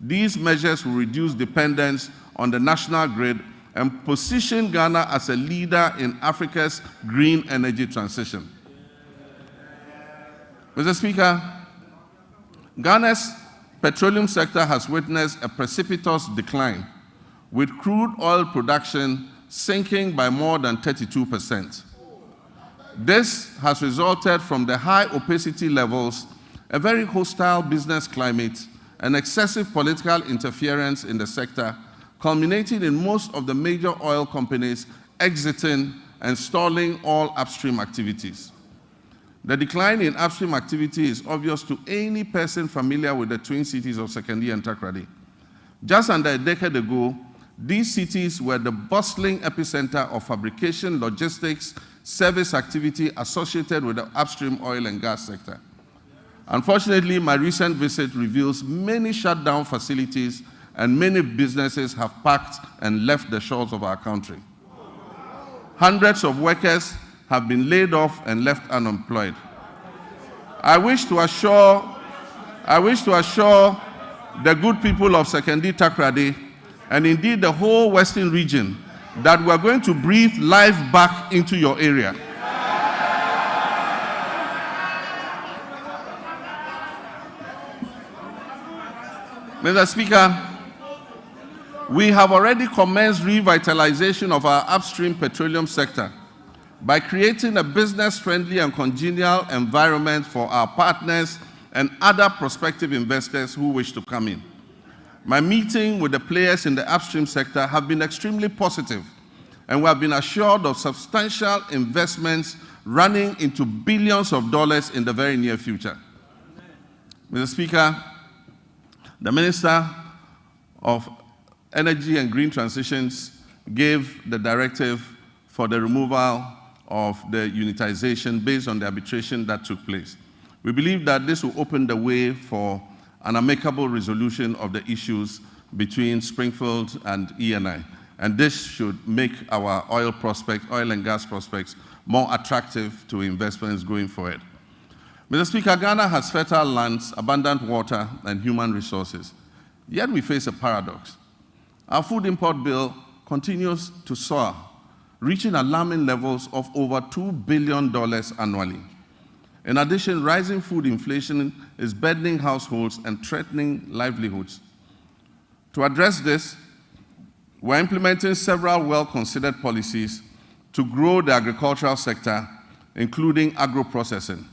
These measures will reduce dependence on the national grid and position Ghana as a leader in Africa's green energy transition. Mr. Speaker, Ghana's petroleum sector has witnessed a precipitous decline, with crude oil production sinking by more than 32%. This has resulted from the high opacity levels, a very hostile business climate, and excessive political interference in the sector, culminating in most of the major oil companies exiting and stalling all upstream activities. The decline in upstream activity is obvious to any person familiar with the twin cities of Sekondi and Takoradi. Just under a decade ago, these cities were the bustling epicenter of fabrication, logistics, service activity associated with the upstream oil and gas sector. Unfortunately, my recent visit reveals many shut down facilities and many businesses have packed and left the shores of our country. Hundreds of workers have been laid off and left unemployed. I wish to assure the good people of Sekondi Takoradi and indeed the whole Western region that we are going to breathe life back into your area. Mr. Speaker, we have already commenced revitalization of our upstream petroleum sector by creating a business-friendly and congenial environment for our partners and other prospective investors who wish to come in. My meeting with the players in the upstream sector have been extremely positive, and we have been assured of substantial investments running into billions of dollars in the very near future. Mr. Speaker, the Minister of Energy and Green Transitions gave the directive for the removal of the unitization based on the arbitration that took place. We believe that this will open the way for an amicable resolution of the issues between Springfield and ENI. And this should make our oil and gas prospects more attractive to investments going forward. Mr. Speaker, Ghana has fertile lands, abundant water, and human resources. Yet we face a paradox. Our food import bill continues to soar, reaching alarming levels of over $2 billion annually. In addition, rising food inflation is burdening households and threatening livelihoods. To address this, we're implementing several well-considered policies to grow the agricultural sector, including agro-processing.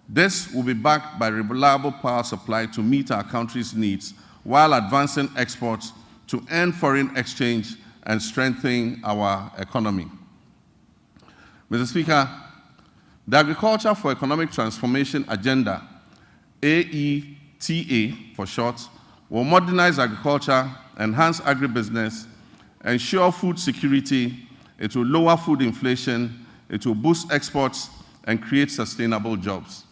This will be backed by reliable power supply to meet our country's needs while advancing exports to earn foreign exchange and strengthen our economy. Mr. Speaker, the Agriculture for Economic Transformation Agenda, AETA for short, will modernize agriculture, enhance agribusiness, ensure food security, it will lower food inflation, it will boost exports, and create sustainable jobs.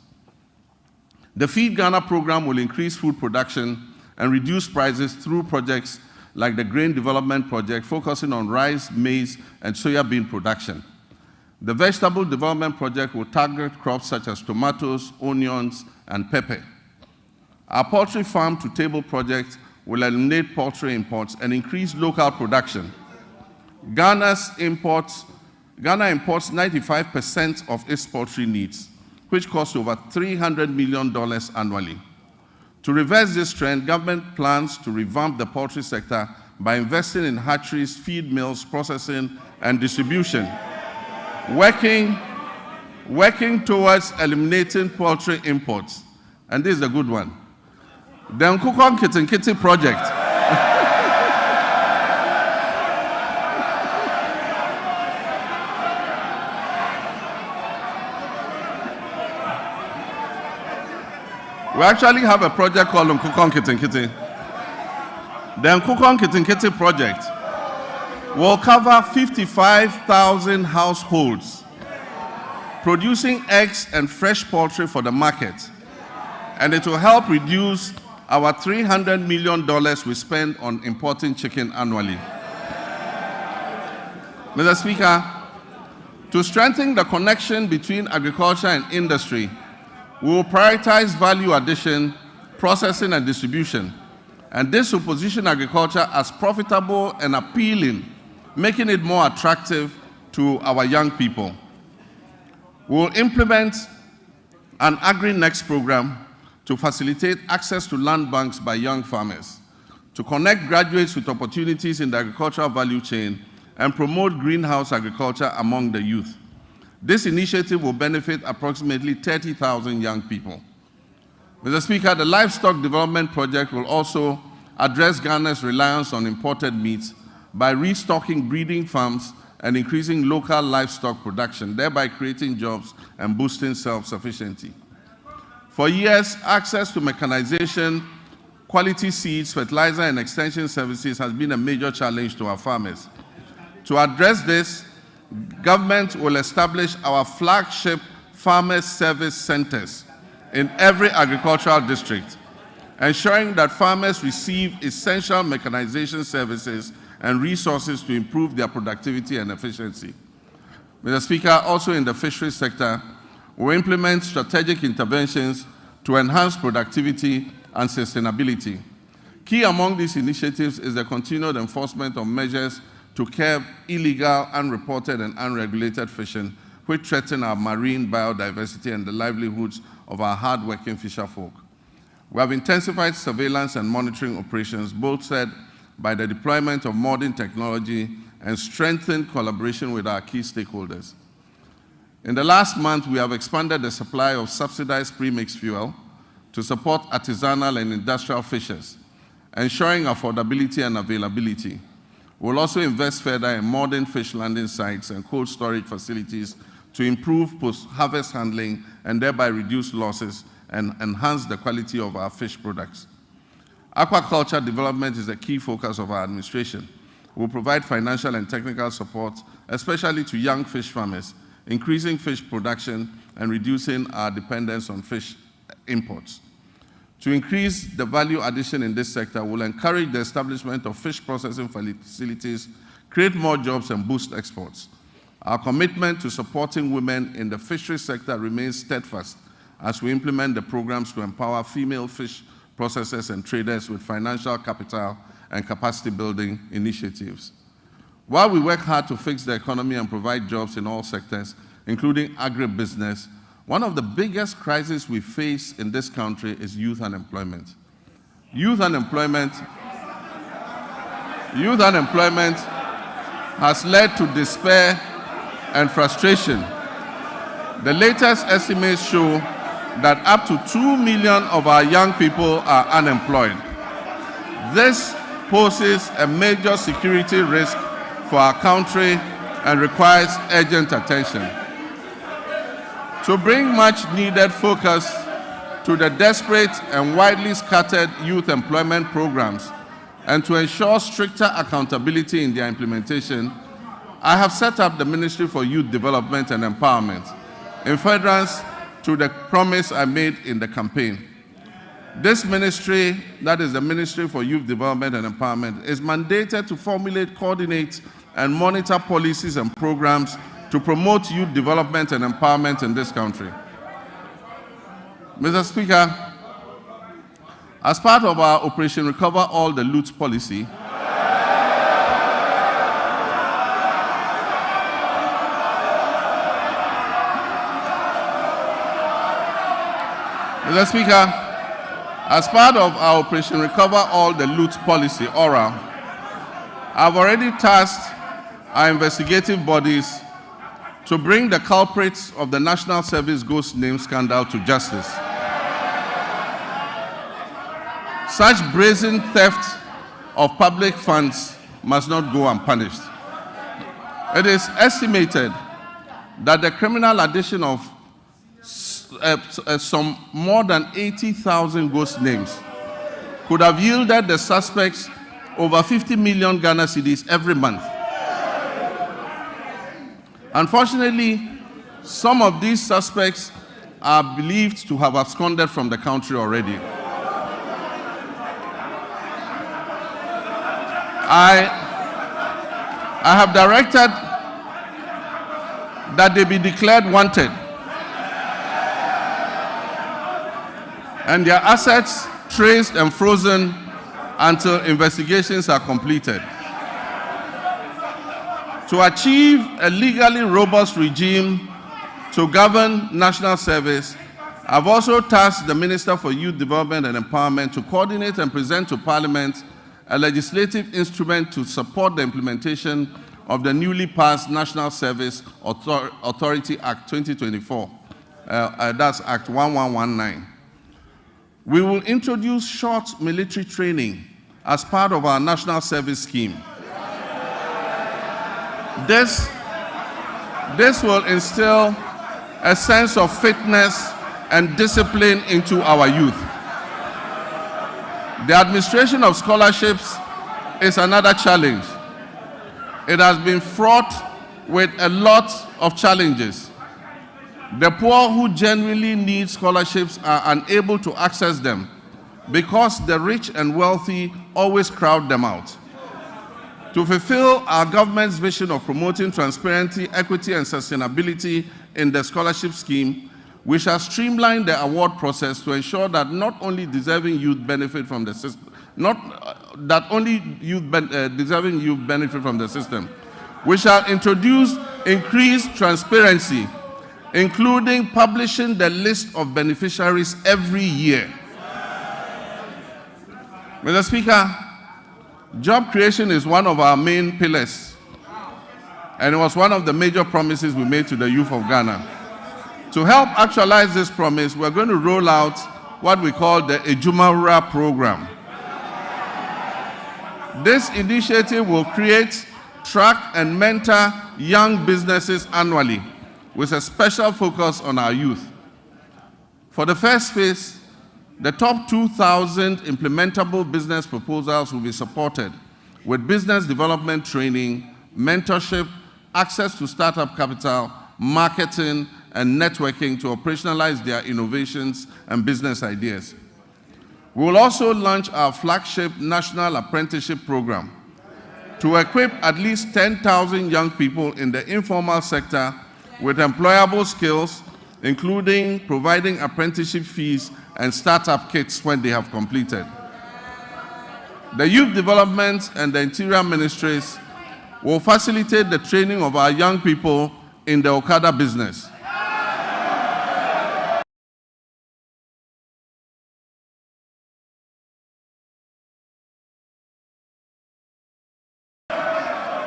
The Feed Ghana program will increase food production and reduce prices through projects like the Grain Development Project, focusing on rice, maize, and soya bean production. The Vegetable Development Project will target crops such as tomatoes, onions, and pepper. Our Poultry Farm to Table project will eliminate poultry imports and increase local production. Ghana imports 95% of its poultry needs, which costs over $300 million annually. To reverse this trend, government plans to revamp the poultry sector by investing in hatcheries, feed mills, processing, and distribution, working towards eliminating poultry imports. And this is a good one. The Nkukon Kitinkiti project. We actually have a project called Nkukon Kitinkiti. The Nkukon Kitinkiti project will cover 55,000 households, producing eggs and fresh poultry for the market. And it will help reduce our $300 million we spend on importing chicken annually. Mr. Speaker, to strengthen the connection between agriculture and industry, we will prioritize value addition, processing, and distribution. And this will position agriculture as profitable and appealing, making it more attractive to our young people. We will implement an Agri-Next program to facilitate access to land banks by young farmers, to connect graduates with opportunities in the agricultural value chain, and promote greenhouse agriculture among the youth. This initiative will benefit approximately 30,000 young people. Mr. Speaker, the Livestock Development Project will also address Ghana's reliance on imported meats by restocking breeding farms and increasing local livestock production, thereby creating jobs and boosting self-sufficiency. For years, access to mechanization, quality seeds, fertilizer, and extension services has been a major challenge to our farmers. To address this, government will establish our flagship farmers' service centers in every agricultural district, ensuring that farmers receive essential mechanization services and resources to improve their productivity and efficiency. Mr. Speaker, also in the fisheries sector, we implement strategic interventions to enhance productivity and sustainability. Key among these initiatives is the continued enforcement of measures to curb illegal, unreported, and unregulated fishing, which threaten our marine biodiversity and the livelihoods of our hard-working fisherfolk. We have intensified surveillance and monitoring operations, bolstered by the deployment of modern technology and strengthened collaboration with our key stakeholders. In the last month, we have expanded the supply of subsidized premixed fuel to support artisanal and industrial fishers, ensuring affordability and availability. We'll also invest further in modern fish landing sites and cold storage facilities to improve post-harvest handling and thereby reduce losses and enhance the quality of our fish products. Aquaculture development is a key focus of our administration. We'll provide financial and technical support, especially to young fish farmers, increasing fish production and reducing our dependence on fish imports. To increase the value addition in this sector, we'll encourage the establishment of fish processing facilities, create more jobs, and boost exports. Our commitment to supporting women in the fisheries sector remains steadfast as we implement the programs to empower female fish processors and traders with financial capital and capacity building initiatives. While we work hard to fix the economy and provide jobs in all sectors, including agribusiness, one of the biggest crises we face in this country is youth unemployment. Youth unemployment has led to despair and frustration. The latest estimates show that up to 2 million of our young people are unemployed. This poses a major security risk for our country and requires urgent attention. To bring much needed focus to the desperate and widely scattered youth employment programs and to ensure stricter accountability in their implementation, I have set up the Ministry for Youth Development and Empowerment in furtherance to the promise I made in the campaign. This ministry, that is the Ministry for Youth Development and Empowerment, is mandated to formulate, coordinate, and monitor policies and programs to promote youth development and empowerment in this country. Mr. Speaker, as part of our Operation Recover All the Loot policy, Mr. Speaker, as part of our Operation Recover All the Loot policy, ORA, I've already tasked our investigative bodies to bring the culprits of the National Service Ghost Name scandal to justice. Such brazen theft of public funds must not go unpunished. It is estimated that the criminal addition of some more than 80,000 ghost names could have yielded the suspects over 50 million Ghana cedis every month. Unfortunately, some of these suspects are believed to have absconded from the country already. I have directed that they be declared wanted and their assets traced and frozen until investigations are completed. To achieve a legally robust regime to govern national service, I've also tasked the Minister for Youth Development and Empowerment to coordinate and present to Parliament a legislative instrument to support the implementation of the newly passed National Service Authority Act 2024. That's Act 1119. We will introduce short military training as part of our national service scheme. This will instill a sense of fitness and discipline into our youth. The administration of scholarships is another challenge. It has been fraught with a lot of challenges. The poor who genuinely need scholarships are unable to access them because the rich and wealthy always crowd them out. To fulfill our government's vision of promoting transparency, equity, and sustainability in the scholarship scheme, we shall streamline the award process to ensure that not only deserving youth benefit from the system, deserving youth benefit from the system. We shall introduce increased transparency, including publishing the list of beneficiaries every year. Mr. Speaker, job creation is one of our main pillars, and it was one of the major promises we made to the youth of Ghana. To help actualize this promise, we're going to roll out what we call the Ejumawura program. This initiative will create, track, and mentor young businesses annually with a special focus on our youth. For the first phase, the top 2,000 implementable business proposals will be supported with business development training, mentorship, access to startup capital, marketing, and networking to operationalize their innovations and business ideas. We will also launch our flagship National Apprenticeship Program to equip at least 10,000 young people in the informal sector with employable skills, including providing apprenticeship fees and startup kits when they have completed. The Youth Development and the Interior Ministries will facilitate the training of our young people in the Okada business.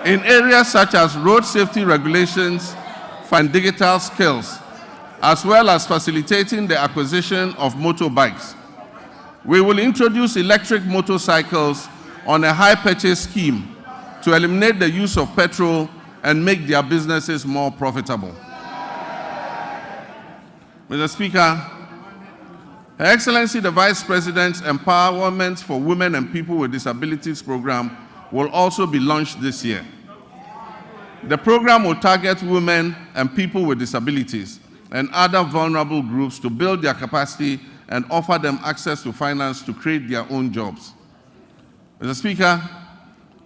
In areas such as road safety regulations and digital skills, as well as facilitating the acquisition of motorbikes. We will introduce electric motorcycles on a high purchase scheme to eliminate the use of petrol and make their businesses more profitable. Mr. Speaker, Her Excellency the Vice President's Empowerment for Women and People with Disabilities program will also be launched this year. The program will target women and people with disabilities and other vulnerable groups to build their capacity and offer them access to finance to create their own jobs. Mr. Speaker,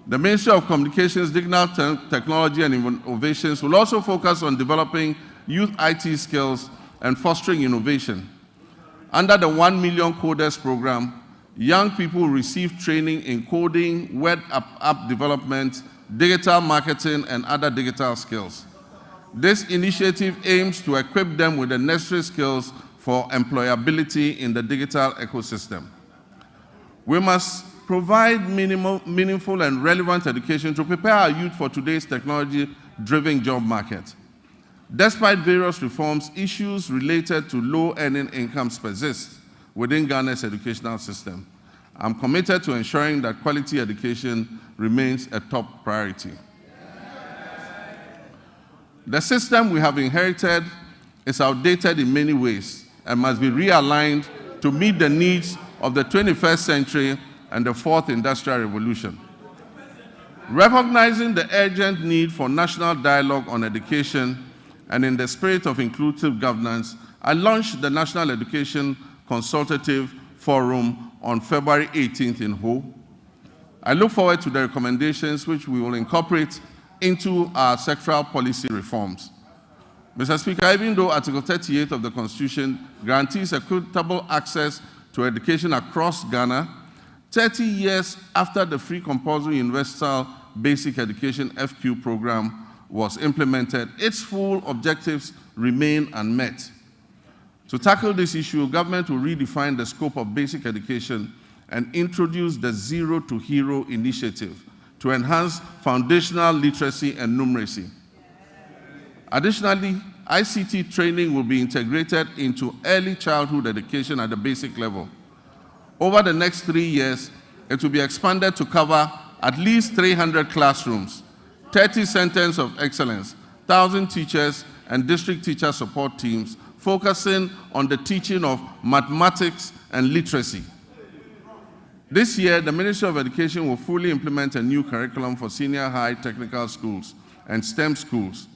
The Ministry of Communications, Digital Technology and Innovations will also focus on developing youth IT skills and fostering innovation. Under the 1 Million Coders program, young people receive training in coding, web app development, digital marketing, and other digital skills. This initiative aims to equip them with the necessary skills for employability in the digital ecosystem. We must provide meaningful and relevant education to prepare our youth for today's technology-driven job market. Despite various reforms, issues related to low-earning incomes persist within Ghana's educational system. I'm committed to ensuring that quality education remains a top priority. The system we have inherited is outdated in many ways and must be realigned to meet the needs of the 21st century and the fourth industrial revolution. Recognizing the urgent need for national dialogue on education and in the spirit of inclusive governance, I launched the National Education Consultative Forum on February 18th in Ho. I look forward to the recommendations which we will incorporate into our sectoral policy reforms. Mr. Speaker, even though Article 38 of the Constitution guarantees equitable access to education across Ghana, 30 years after the Free Compulsory Universal Basic Education FQ program was implemented, its full objectives remain unmet. To tackle this issue, government will redefine the scope of basic education and introduce the Zero to Hero initiative to enhance foundational literacy and numeracy. Additionally, ICT training will be integrated into early childhood education at the basic level. Over the next 3 years, it will be expanded to cover at least 300 classrooms, 30 centers of excellence, 1,000 teachers and district teacher support teams focusing on the teaching of mathematics and literacy. This year, the Ministry of Education will fully implement a new curriculum for senior high technical schools and STEM schools,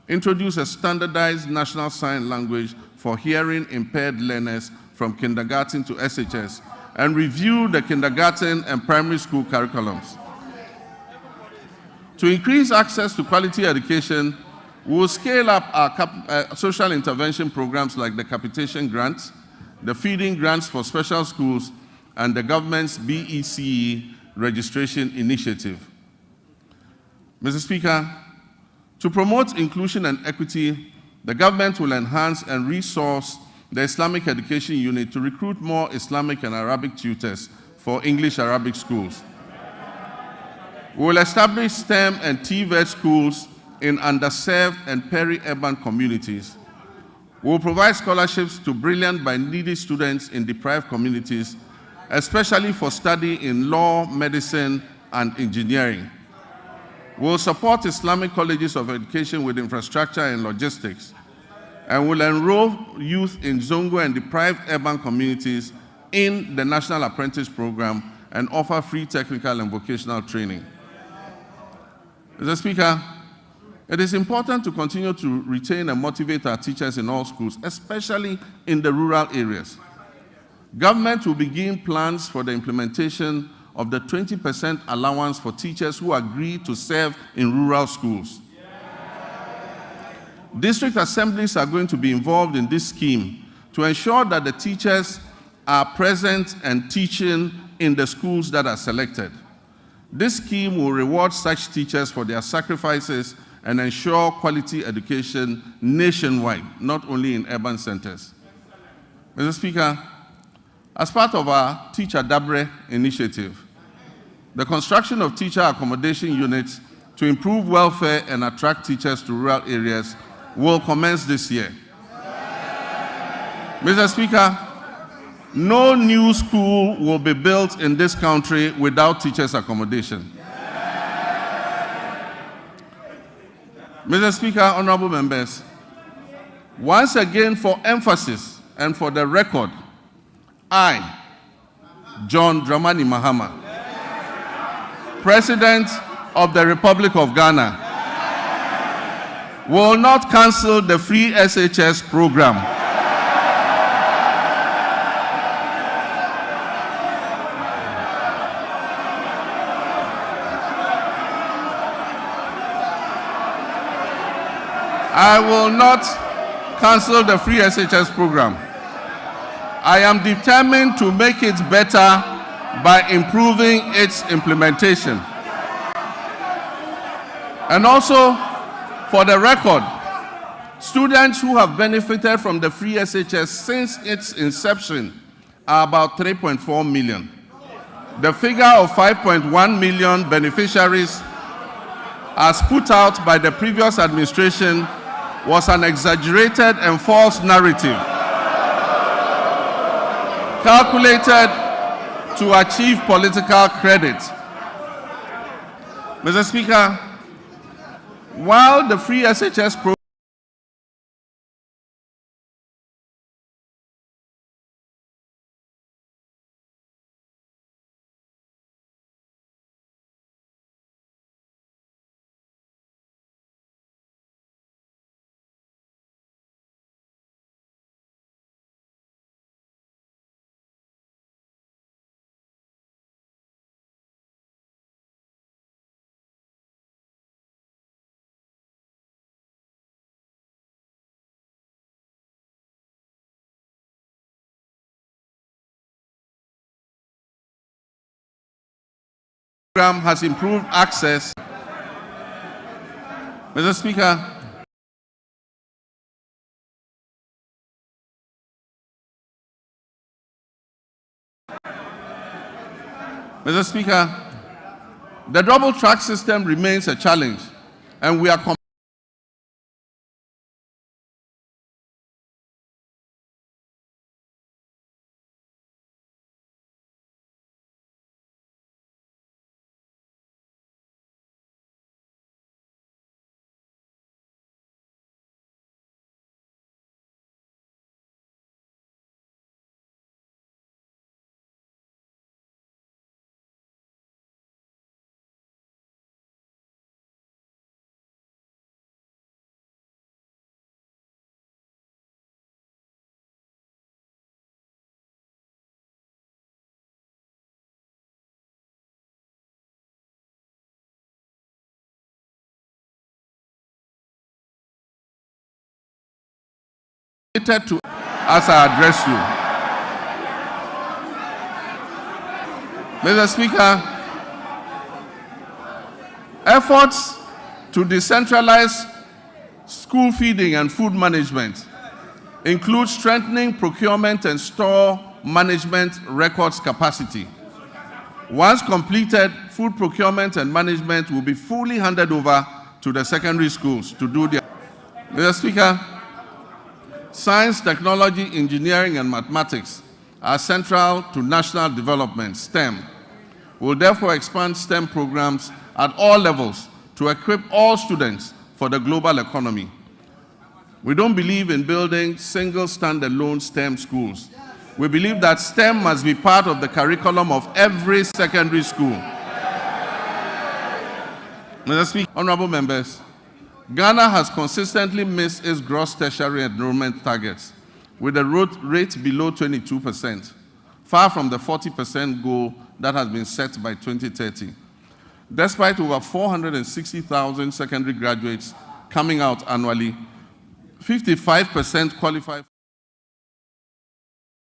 introduce a standardized national sign language for hearing impaired learners from kindergarten to SHS, and review the kindergarten and primary school curriculums. To increase access to quality education, we will scale up our social intervention programs like the capitation grants, the feeding grants for special schools, and the government's BECE registration initiative. Mr. Speaker, to promote inclusion and equity, the government will enhance and resource the Islamic Education Unit to recruit more Islamic and Arabic tutors for English-Arabic schools. We will establish STEM and TVET schools in underserved and peri-urban communities. We will provide scholarships to brilliant but needy students in deprived communities, especially for study in law, medicine, and engineering. We will support Islamic colleges of education with infrastructure and logistics, and will enroll youth in Zongo and deprived urban communities in the National Apprentice Program and offer free technical and vocational training. Mr. Speaker, it is important to continue to retain and motivate our teachers in all schools, especially in the rural areas. Government will begin plans for the implementation of the 20% allowance for teachers who agree to serve in rural schools. District assemblies are going to be involved in this scheme to ensure that the teachers are present and teaching in the schools that are selected. This scheme will reward such teachers for their sacrifices and ensure quality education nationwide, not only in urban centers. Mr. Speaker, as part of our Teacher Dabre initiative, the construction of teacher accommodation units to improve welfare and attract teachers to rural areas will commence this year. Mr. Speaker, no new school will be built in this country without teachers' accommodation. Mr. Speaker, honorable members, once again for emphasis and for the record, I, John Dramani Mahama, President of the Republic of Ghana, will not cancel the free SHS program. I will not cancel the free SHS program. I am determined to make it better by improving its implementation. And also, for the record, students who have benefited from the free SHS since its inception are about 3.4 million. The figure of 5.1 million beneficiaries as put out by the previous administration was an exaggerated and false narrative calculated to achieve political credit. Mr. Speaker, while the free SHS program has improved access. Mr. Speaker, Mr. Speaker, the double track system remains a challenge, and we are committed to as I address you. Mr. Speaker, efforts to decentralize school feeding and food management include strengthening procurement and store management records capacity. Once completed, food procurement and management will be fully handed over to the secondary schools to do their. Mr. Speaker, science, technology, engineering, and mathematics are central to national development, STEM. We'll therefore expand STEM programs at all levels to equip all students for the global economy. We don't believe in building single standalone STEM schools. We believe that STEM must be part of the curriculum of every secondary school. Mr. Speaker, honorable members, Ghana has consistently missed its gross tertiary enrollment targets, with a rate below 22%, far from the 40% goal that has been set by 2030. Despite over 460,000 secondary graduates coming out annually, 55% qualify.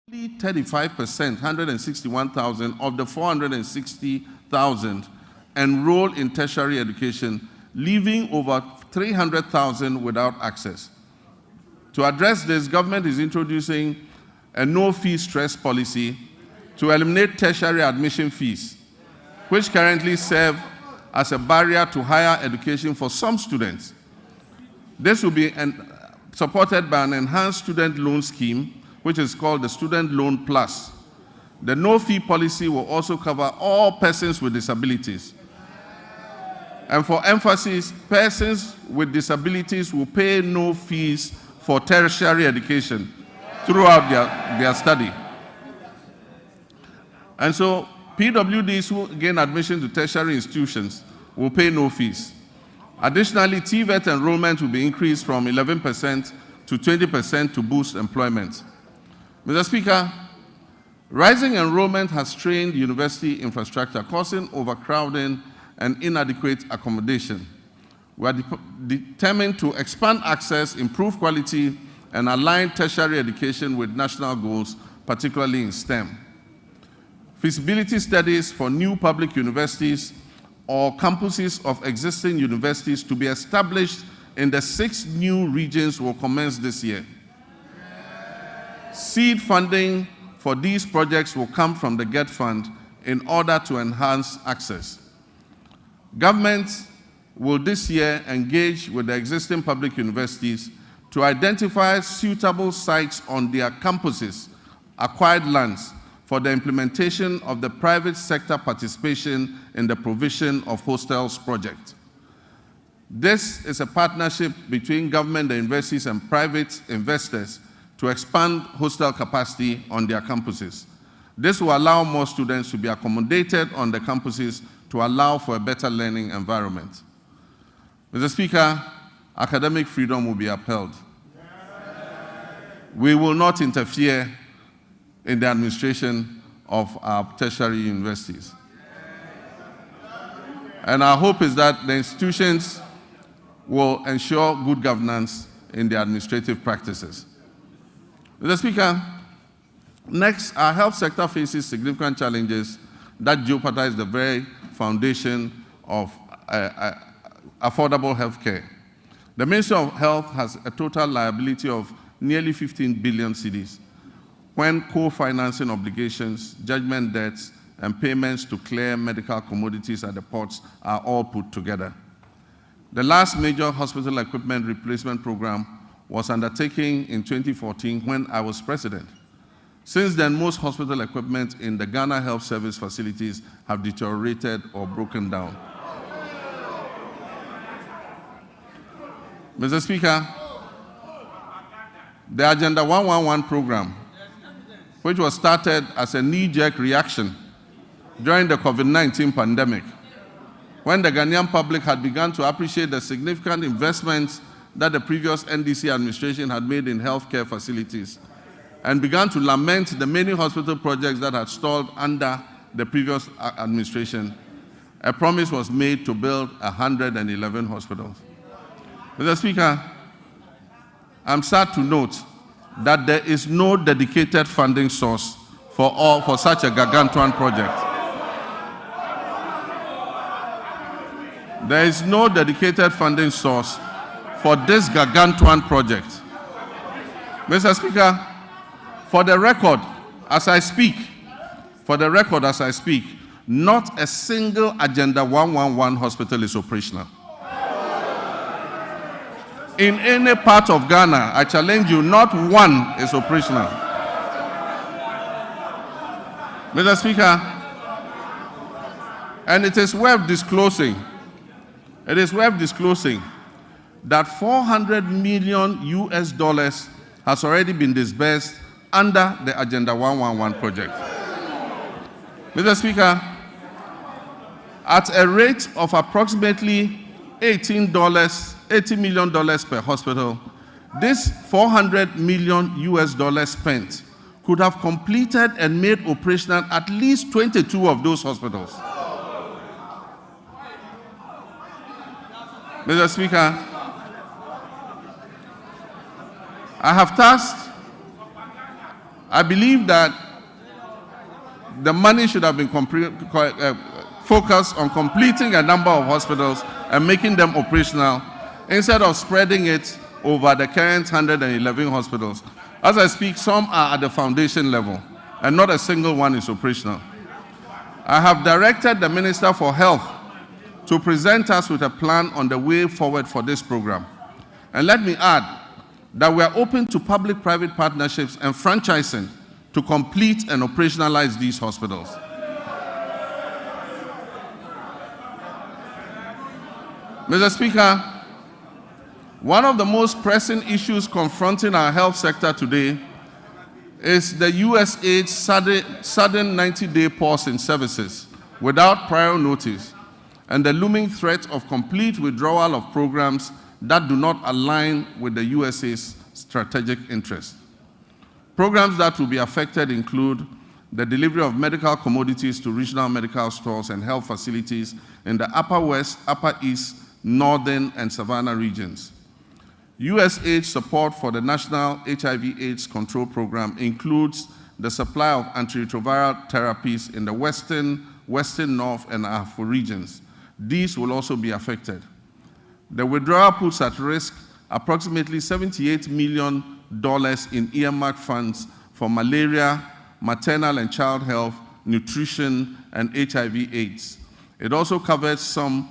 Only 35%, 161,000 of the 460,000 enroll in tertiary education, leaving over 300,000 without access. To address this, government is introducing a no-fee stress policy to eliminate tertiary admission fees, which currently serve as a barrier to higher education for some students. This will be supported by an enhanced student loan scheme, which is called the Student Loan Plus. The no-fee policy will also cover all persons with disabilities. And for emphasis, persons with disabilities will pay no fees for tertiary education throughout their study. And so PWDs who gain admission to tertiary institutions will pay no fees. Additionally, TVET enrollment will be increased from 11% to 20% to boost employment. Mr. Speaker, rising enrollment has strained university infrastructure, causing overcrowding and inadequate accommodation. We are determined to expand access, improve quality, and align tertiary education with national goals, particularly in STEM. Feasibility studies for new public universities or campuses of existing universities to be established in the 6 new regions will commence this year. Seed funding for these projects will come from the GET Fund in order to enhance access. Governments will this year engage with the existing public universities to identify suitable sites on their campuses, acquired lands, for the implementation of the private sector participation in the provision of hostels project. This is a partnership between government, the universities, and private investors to expand hostel capacity on their campuses. This will allow more students to be accommodated on the campuses to allow for a better learning environment. Mr. Speaker, academic freedom will be upheld. We will not interfere in the administration of our tertiary universities. And our hope is that the institutions will ensure good governance in their administrative practices. Mr. Speaker, next, our health sector faces significant challenges that jeopardize the very foundation of affordable health care. The Ministry of Health has a total liability of nearly 15 billion cedis when co-financing obligations, judgment debts, and payments to clear medical commodities at the ports are all put together. The last major hospital equipment replacement program was undertaken in 2014 when I was president. Since then, most hospital equipment in the Ghana Health Service facilities have deteriorated or broken down. Mr. Speaker, the Agenda 111 program, which was started as a knee-jerk reaction during the COVID-19 pandemic, when the Ghanaian public had begun to appreciate the significant investments that the previous NDC administration had made in healthcare facilities, and began to lament the many hospital projects that had stalled under the previous administration, a promise was made to build 111 hospitals. Mr. Speaker, I'm sad to note that there is no dedicated funding source for such a gargantuan project. There is no dedicated funding source for this gargantuan project. Mr. Speaker, for the record, as I speak, not a single Agenda 111 hospital is operational. In any part of Ghana, I challenge you, not one is operational. Mr. Speaker, and it is worth disclosing that $400 million has already been disbursed under the Agenda 111 project. Mr. Speaker, at a rate of approximately $80 million per hospital, this $400 million spent could have completed and made operational at least 22 of those hospitals. Mr. Speaker, I believe that the money should have been focused on completing a number of hospitals and making them operational instead of spreading it over the current 111 hospitals. As I speak, some are at the foundation level and not a single one is operational. I have directed the Minister for Health to present us with a plan on the way forward for this program. And let me add that we are open to public-private partnerships and franchising to complete and operationalize these hospitals. Mr. Speaker, one of the most pressing issues confronting our health sector today is the USAID's sudden 90-day pause in services without prior notice and the looming threat of complete withdrawal of programs that do not align with the USA's strategic interests. Programs that will be affected include the delivery of medical commodities to regional medical stores and health facilities in the Upper West, Upper East, northern, and savannah regions. USAID support for the National HIV/AIDS Control Program includes the supply of antiretroviral therapies in the Western, North, and Afro regions. These will also be affected. The withdrawal puts at risk approximately $78 million in earmarked funds for malaria, maternal and child health, nutrition, and HIV/AIDS. It also covers some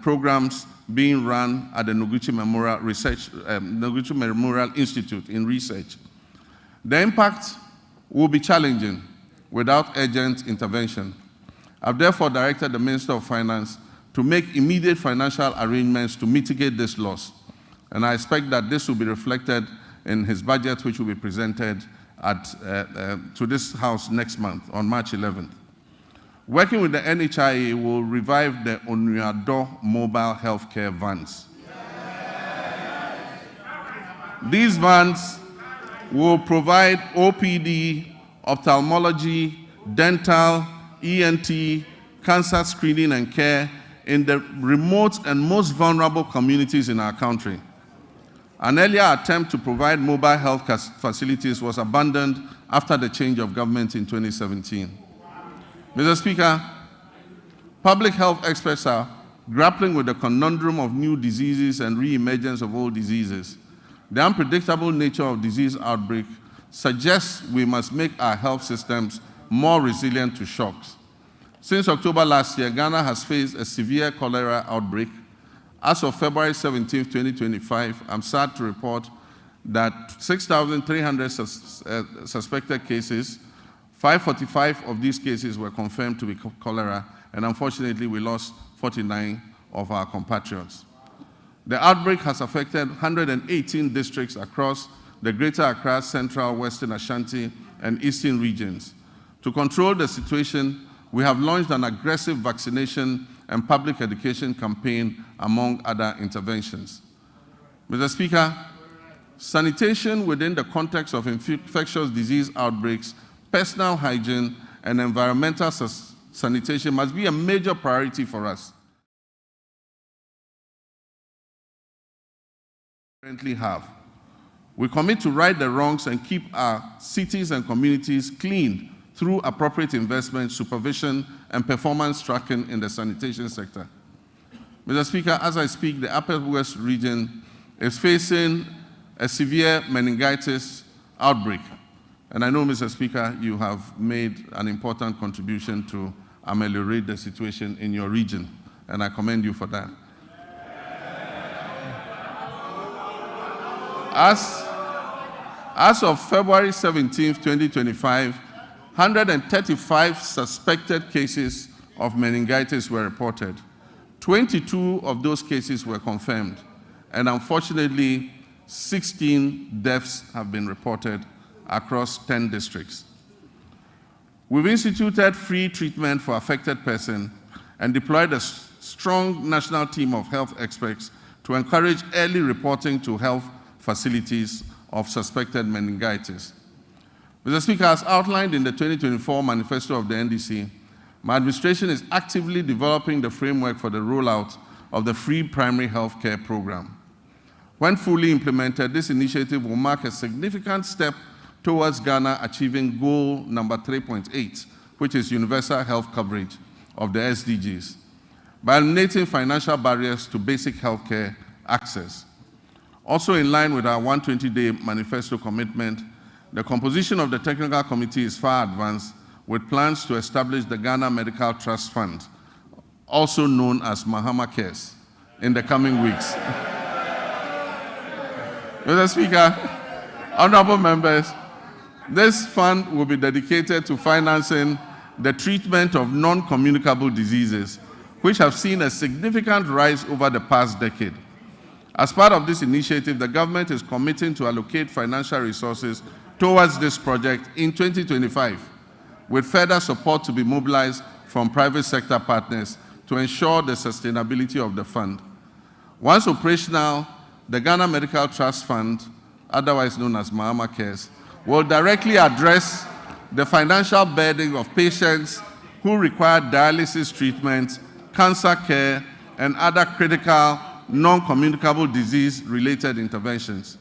programs being run at the Noguchi Memorial Institute in research. The impact will be challenging without urgent intervention. I've therefore directed the Minister of Finance to make immediate financial arrangements to mitigate this loss. And I expect that this will be reflected in his budget, which will be presented to this House next month, on March 11th. Working with the NHIA, will revive the Onuado mobile healthcare vans. These vans will provide OPD, ophthalmology, dental, ENT, cancer screening and care in the remote and most vulnerable communities in our country. An earlier attempt to provide mobile health facilities was abandoned after the change of government in 2017. Mr. Speaker, public health experts are grappling with the conundrum of new diseases and re-emergence of old diseases. The unpredictable nature of disease outbreak suggests we must make our health systems more resilient to shocks. Since October last year, Ghana has faced a severe cholera outbreak. As of February 17, 2025, I'm sad to report that 6,300 suspected cases, 545 of these cases were confirmed to be cholera, and unfortunately, we lost 49 of our compatriots. The outbreak has affected 118 districts across the Greater Accra, Central, Western Ashanti, and Eastern regions. To control the situation, we have launched an aggressive vaccination and public education campaign, among other interventions. Mr. Speaker, sanitation within the context of infectious disease outbreaks, personal hygiene, and environmental sanitation must be a major priority for us. Currently have. We commit to right the wrongs and keep our cities and communities clean through appropriate investment, supervision, and performance tracking in the sanitation sector. Mr. Speaker, as I speak, the Upper West region is facing a severe meningitis outbreak. And I know, Mr. Speaker, you have made an important contribution to ameliorate the situation in your region, and I commend you for that. As of February 17, 2025, 135 suspected cases of meningitis were reported. 22 of those cases were confirmed, and unfortunately, 16 deaths have been reported across 10 districts. We've instituted free treatment for affected persons and deployed a strong national team of health experts to encourage early reporting to health facilities of suspected meningitis. Mr. Speaker, as outlined in the 2024 manifesto of the NDC, my administration is actively developing the framework for the rollout of the free primary health care program. When fully implemented, this initiative will mark a significant step towards Ghana achieving goal number 3.8, which is universal health coverage of the SDGs, by eliminating financial barriers to basic health care access. Also in line with our 120-day manifesto commitment, the composition of the technical committee is far advanced, with plans to establish the Ghana Medical Trust Fund, also known as Mahama Cares, in the coming weeks. Mr. Speaker, honorable members, this fund will be dedicated to financing the treatment of non-communicable diseases, which have seen a significant rise over the past decade. As part of this initiative, the government is committing to allocate financial resources towards this project in 2025, with further support to be mobilized from private sector partners to ensure the sustainability of the fund. Once operational, the Ghana Medical Trust Fund, otherwise known as Mahama Cares, will directly address the financial burden of patients who require dialysis treatment, cancer care, and other critical non-communicable disease-related interventions.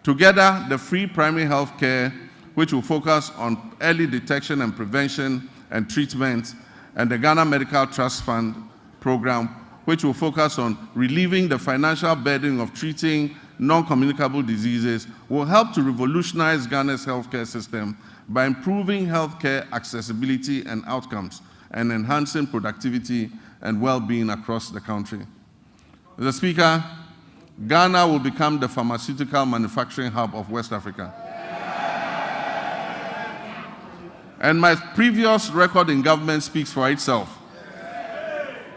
Together, the free primary health care, which will focus on early detection and prevention and treatment, and the Ghana Medical Trust Fund program, which will focus on relieving the financial burden of treating non-communicable diseases, will help to revolutionize Ghana's healthcare system by improving healthcare accessibility and outcomes and enhancing productivity and well-being across the country. Mr. Speaker, Ghana will become the pharmaceutical manufacturing hub of West Africa. And my previous record in government speaks for itself.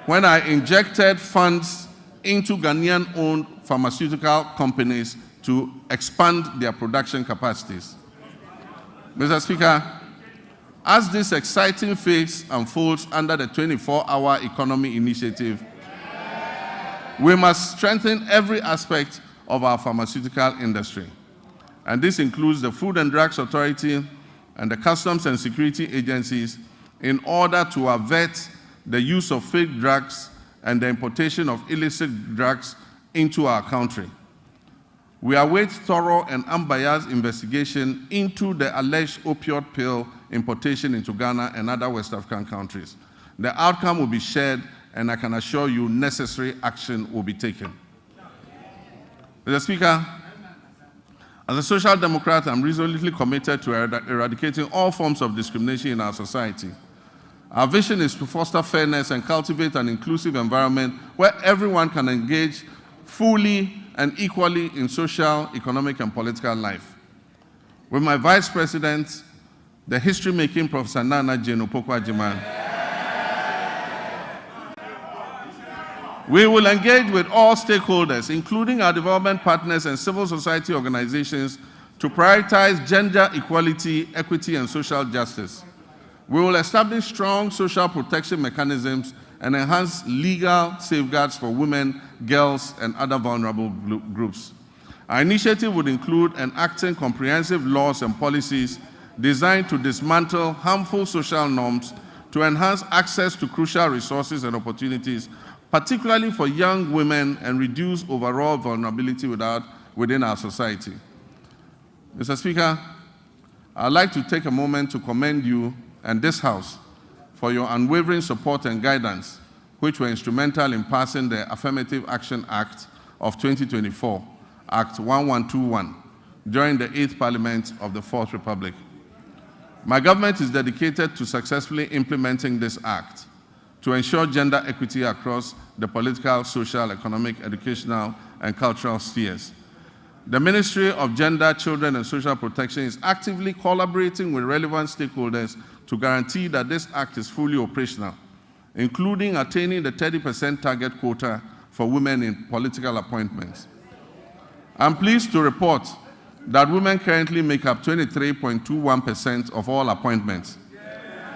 When I injected funds into Ghanaian-owned pharmaceutical companies to expand their production capacities. Mr. Speaker, as this exciting phase unfolds under the 24-hour economy initiative, we must strengthen every aspect of our pharmaceutical industry. And this includes the Food and Drugs Authority and the Customs and Security agencies in order to avert the use of fake drugs and the importation of illicit drugs into our country. We await thorough and unbiased investigation into the alleged opioid pill importation into Ghana and other West African countries. The outcome will be shared, and I can assure you necessary action will be taken. Mr. Speaker, as a social democrat, I'm resolutely committed to eradicating all forms of discrimination in our society. Our vision is to foster fairness and cultivate an inclusive environment where everyone can engage fully and equally in social, economic, and political life. With my Vice President, the history-making Professor Nana Jane Opoku-Agyeman, we will engage with all stakeholders, including our development partners and civil society organizations, to prioritize gender equality, equity, and social justice. We will establish strong social protection mechanisms and enhance legal safeguards for women, girls, and other vulnerable groups. Our initiative would include enacting comprehensive laws and policies designed to dismantle harmful social norms, to enhance access to crucial resources and opportunities, particularly for young women, and reduce overall vulnerability within our society. Mr. Speaker, I'd like to take a moment to commend you and this House for your unwavering support and guidance, which were instrumental in passing the Affirmative Action Act of 2024, Act 1121, during the 8th Parliament of the 4th Republic. My government is dedicated to successfully implementing this act to ensure gender equity across the political, social, economic, educational, and cultural spheres. The Ministry of Gender, Children, and Social Protection is actively collaborating with relevant stakeholders to guarantee that this act is fully operational, including attaining the 30% target quota for women in political appointments. I'm pleased to report that women currently make up 23.21% of all appointments,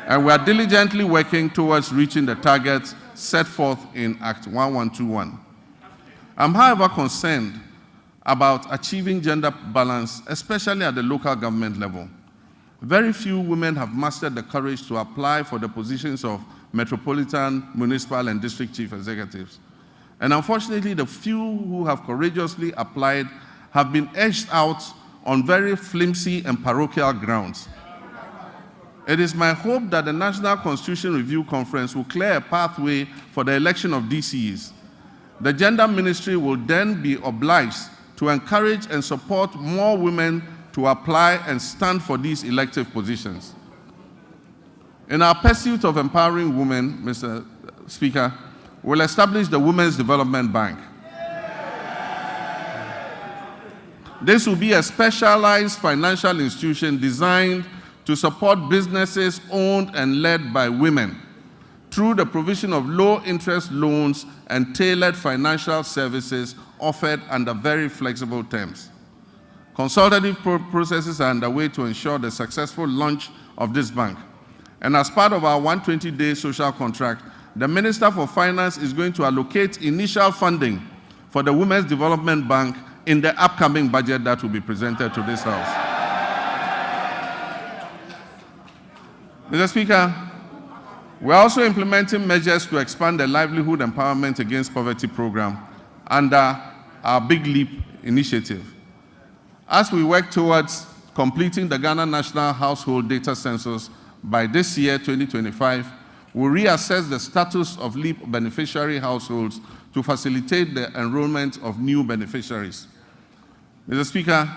and we are diligently working towards reaching the targets set forth in Act 1121. I'm, however, concerned about achieving gender balance, especially at the local government level. Very few women have mustered the courage to apply for the positions of metropolitan, municipal, and district chief executives. And unfortunately, the few who have courageously applied have been edged out on very flimsy and parochial grounds. It is my hope that the National Constitution Review Conference will clear a pathway for the election of DCEs. The Gender Ministry will then be obliged to encourage and support more women to apply and stand for these elective positions. In our pursuit of empowering women, Mr. Speaker, we'll establish the Women's Development Bank. This will be a specialized financial institution designed to support businesses owned and led by women through the provision of low-interest loans and tailored financial services offered under very flexible terms. Consultative processes are underway to ensure the successful launch of this bank. And as part of our 120-day social contract, the Minister for Finance is going to allocate initial funding for the Women's Development Bank in the upcoming budget that will be presented to this House. Mr. Speaker, we are also implementing measures to expand the Livelihood Empowerment Against Poverty program under our Big Leap initiative. As we work towards completing the Ghana National Household Data Census by this year, 2025, we'll reassess the status of LEAP beneficiary households to facilitate the enrollment of new beneficiaries. Mr. Speaker,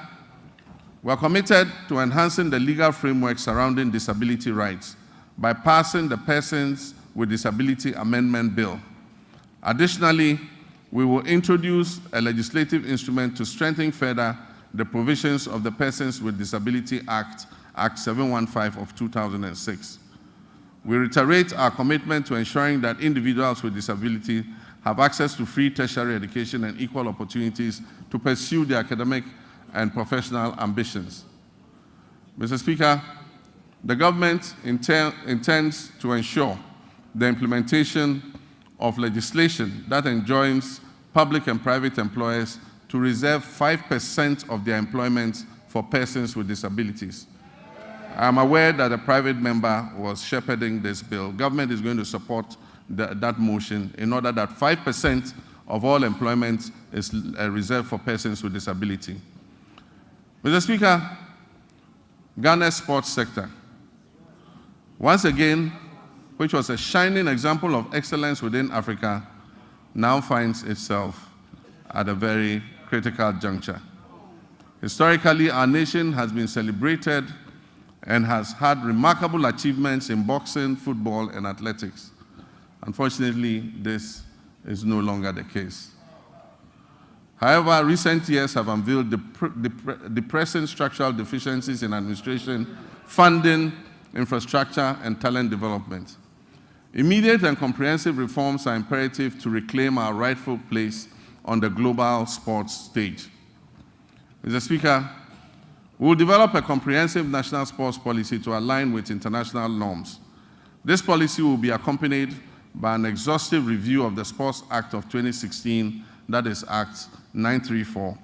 we are committed to enhancing the legal framework surrounding disability rights by passing the Persons with Disability Amendment Bill. Additionally, we will introduce a legislative instrument to strengthen further the provisions of the Persons with Disability Act, Act 715 of 2006. We reiterate our commitment to ensuring that individuals with disability have access to free tertiary education and equal opportunities to pursue their academic and professional ambitions. Mr. Speaker, the government intends to ensure the implementation of legislation that enjoins public and private employers to reserve 5% of their employment for persons with disabilities. I am aware that a private member was shepherding this bill. Government is going to support that motion in order that 5% of all employment is reserved for persons with disability. Mr. Speaker, Ghana's sports sector, once again, which was a shining example of excellence within Africa, now finds itself at a very critical juncture. Historically, our nation has been celebrated and has had remarkable achievements in boxing, football, and athletics. Unfortunately, this is no longer the case. However, recent years have unveiled depressing structural deficiencies in administration, funding, infrastructure, and talent development. Immediate and comprehensive reforms are imperative to reclaim our rightful place on the global sports stage. Mr. Speaker, we will develop a comprehensive national sports policy to align with international norms. This policy will be accompanied by an exhaustive review of the Sports Act of 2016, that is Act 934,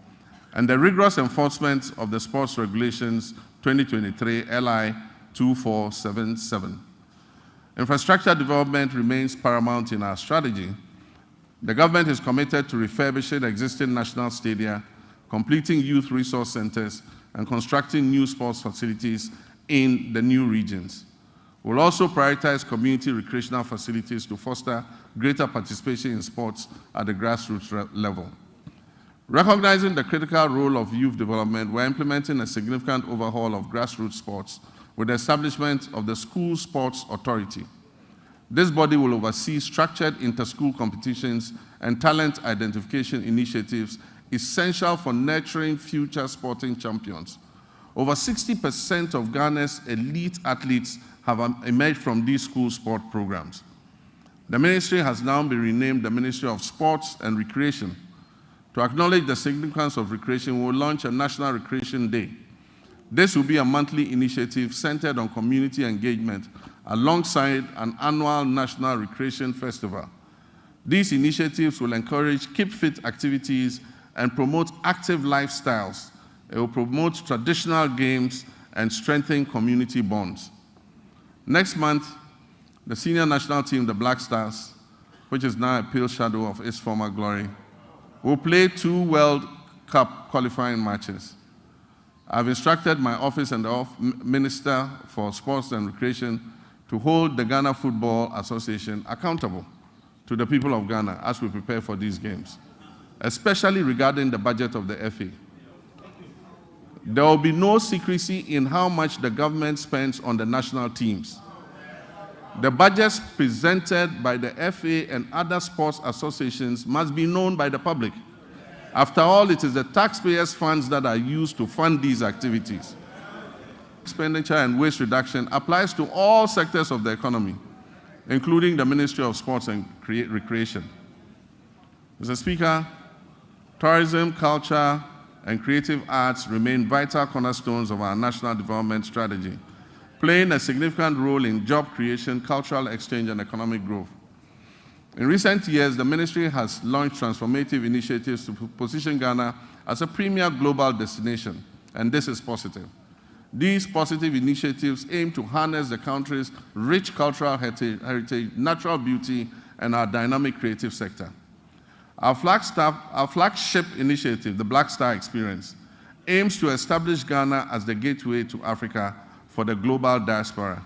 and the rigorous enforcement of the Sports Regulations 2023 LI 2477. Infrastructure development remains paramount in our strategy. The government is committed to refurbishing existing national stadia, completing youth resource centers, and constructing new sports facilities in the new regions. We'll also prioritize community recreational facilities to foster greater participation in sports at the grassroots level. Recognizing the critical role of youth development, we're implementing a significant overhaul of grassroots sports with the establishment of the School Sports Authority. This body will oversee structured inter-school competitions and talent identification initiatives essential for nurturing future sporting champions. Over 60% of Ghana's elite athletes have emerged from these school sport programs. The ministry has now been renamed the Ministry of Sports and Recreation. To acknowledge the significance of recreation, we will launch a National Recreation Day. This will be a monthly initiative centered on community engagement alongside an annual National Recreation Festival. These initiatives will encourage keep fit activities and promote active lifestyles. It will promote traditional games and strengthen community bonds. Next month, the senior national team, the Black Stars, which is now a pale shadow of its former glory, will play 2 World Cup qualifying matches. I've instructed my office and the Minister for Sports and Recreation to hold the Ghana Football Association accountable to the people of Ghana as we prepare for these games, especially regarding the budget of the FA. There will be no secrecy in how much the government spends on the national teams. The budgets presented by the FA and other sports associations must be known by the public. After all, it is the taxpayers' funds that are used to fund these activities. Expenditure and waste reduction applies to all sectors of the economy, including the Ministry of Sports and Recreation. Mr. Speaker, tourism, culture, and creative arts remain vital cornerstones of our national development strategy, playing a significant role in job creation, cultural exchange, and economic growth. In recent years, the ministry has launched transformative initiatives to position Ghana as a premier global destination, and this is positive. These positive initiatives aim to harness the country's rich cultural heritage, natural beauty, and our dynamic creative sector. Our flagship initiative, the Black Star Experience, aims to establish Ghana as the gateway to Africa for the global diaspora,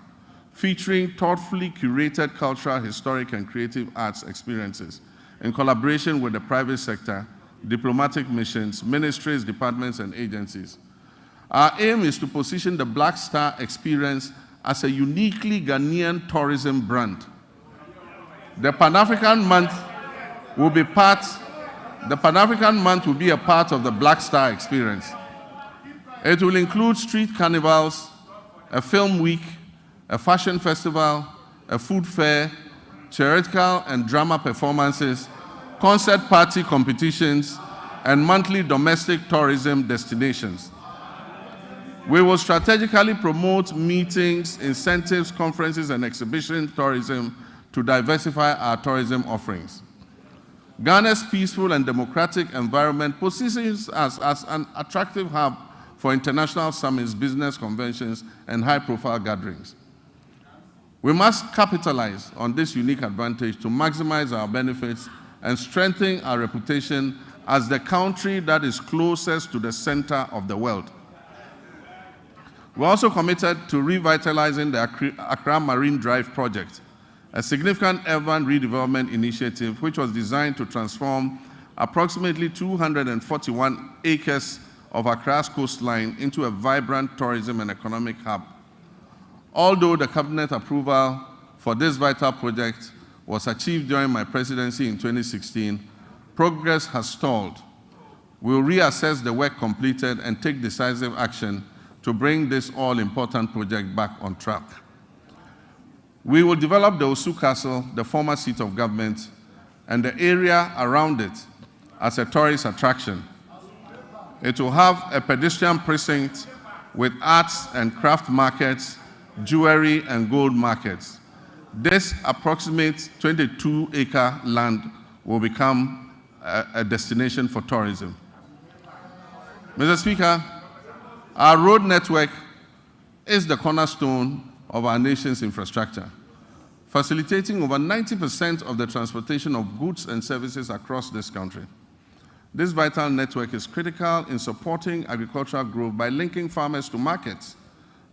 featuring thoughtfully curated cultural, historic, and creative arts experiences in collaboration with the private sector, diplomatic missions, ministries, departments, and agencies. Our aim is to position the Black Star Experience as a uniquely Ghanaian tourism brand. The Pan-African Month will be a part of the Black Star Experience. It will include street carnivals, a film week, a fashion festival, a food fair, theatrical and drama performances, concert party competitions, and monthly domestic tourism destinations. We will strategically promote meetings, incentives, conferences, and exhibition tourism to diversify our tourism offerings. Ghana's peaceful and democratic environment positions us as an attractive hub for international summits, business conventions, and high-profile gatherings. We must capitalize on this unique advantage to maximize our benefits and strengthen our reputation as the country that is closest to the center of the world. We're also committed to revitalizing the Accra Marine Drive project, a significant urban redevelopment initiative which was designed to transform approximately 241 acres of Accra's coastline into a vibrant tourism and economic hub. Although the cabinet approval for this vital project was achieved during my presidency in 2016, progress has stalled. We will reassess the work completed and take decisive action to bring this all-important project back on track. We will develop the Osu Castle, the former seat of government, and the area around it as a tourist attraction. It will have a pedestrian precinct with arts and craft markets, jewelry, and gold markets. This approximate 22-acre land will become a destination for tourism. Mr. Speaker, our road network is the cornerstone of our nation's infrastructure, facilitating over 90% of the transportation of goods and services across this country. This vital network is critical in supporting agricultural growth by linking farmers to markets,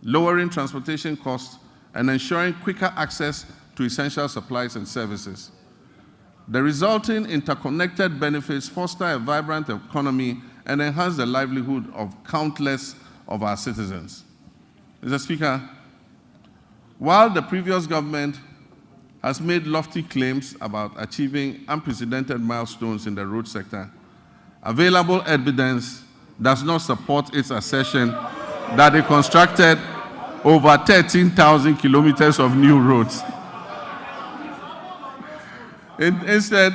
lowering transportation costs, and ensuring quicker access to essential supplies and services. The resulting interconnected benefits foster a vibrant economy and enhance the livelihood of countless of our citizens. Mr. Speaker, while the previous government has made lofty claims about achieving unprecedented milestones in the road sector, available evidence does not support its assertion that it constructed over 13,000 kilometers of new roads. Instead,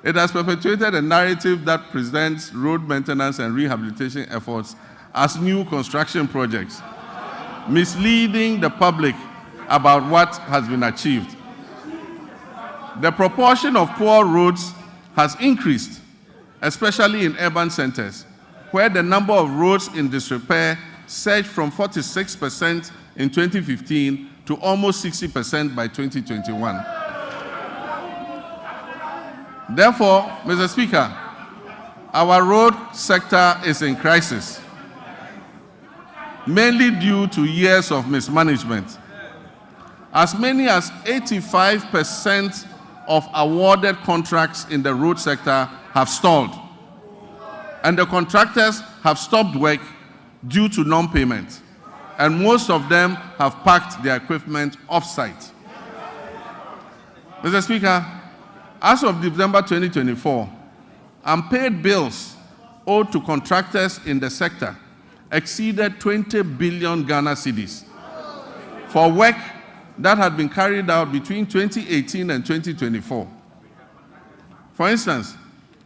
it has perpetuated a narrative that presents road maintenance and rehabilitation efforts as new construction projects, misleading the public about what has been achieved. The proportion of poor roads has increased, especially in urban centers, where the number of roads in disrepair surged from 46% in 2015 to almost 60% by 2021. Therefore, Mr. Speaker, our road sector is in crisis, mainly due to years of mismanagement. As many as 85% of awarded contracts in the road sector have stalled, and the contractors have stopped work due to non-payment, and most of them have parked their equipment off-site. Mr. Speaker, as of December 2024, unpaid bills owed to contractors in the sector exceeded 20 billion Ghana cedis for work that had been carried out between 2018 and 2024. For instance,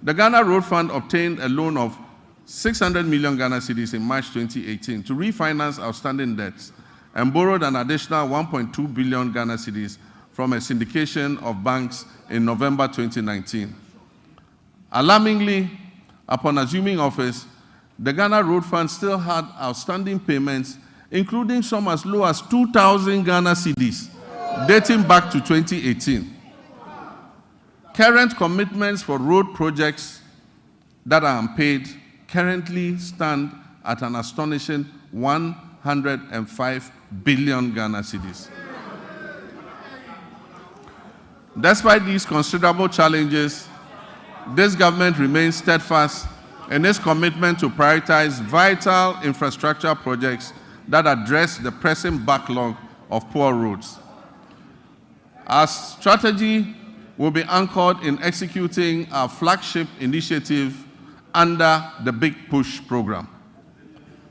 the Ghana Road Fund obtained a loan of 600 million Ghana cedis in March 2018 to refinance outstanding debts and borrowed an additional 1.2 billion Ghana cedis from a syndication of banks in November 2019. Alarmingly, upon assuming office, the Ghana Road Fund still had outstanding payments, including some as low as 2,000 Ghana cedis, dating back to 2018. Current commitments for road projects that are unpaid currently stand at an astonishing 105 billion Ghana cedis. Despite these considerable challenges, this government remains steadfast in its commitment to prioritize vital infrastructure projects that address the pressing backlog of poor roads. Our strategy will be anchored in executing our flagship initiative under the Big Push program.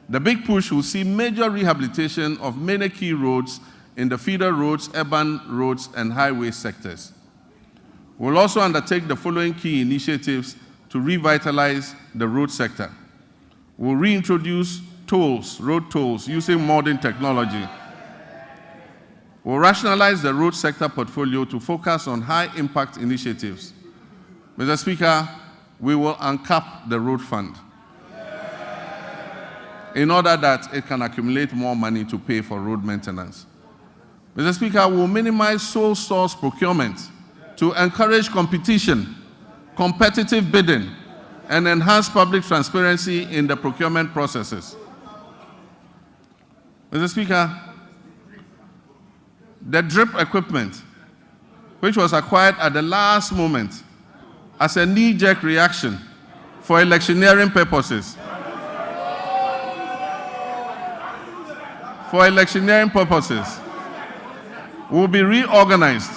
The Big Push will see major rehabilitation of many key roads in the feeder roads, urban roads, and highway sectors. We'll also undertake the following key initiatives to revitalize the road sector. We'll reintroduce tolls, road tolls, using modern technology. We'll rationalize the road sector portfolio to focus on high-impact initiatives. Mr. Speaker, we will uncap the road fund in order that it can accumulate more money to pay for road maintenance. Mr. Speaker, we'll minimize sole source procurement to encourage competition, competitive bidding, and enhance public transparency in the procurement processes. Mr. Speaker, the drip equipment, which was acquired at the last moment as a knee-jerk reaction for electioneering purposes, will be reorganized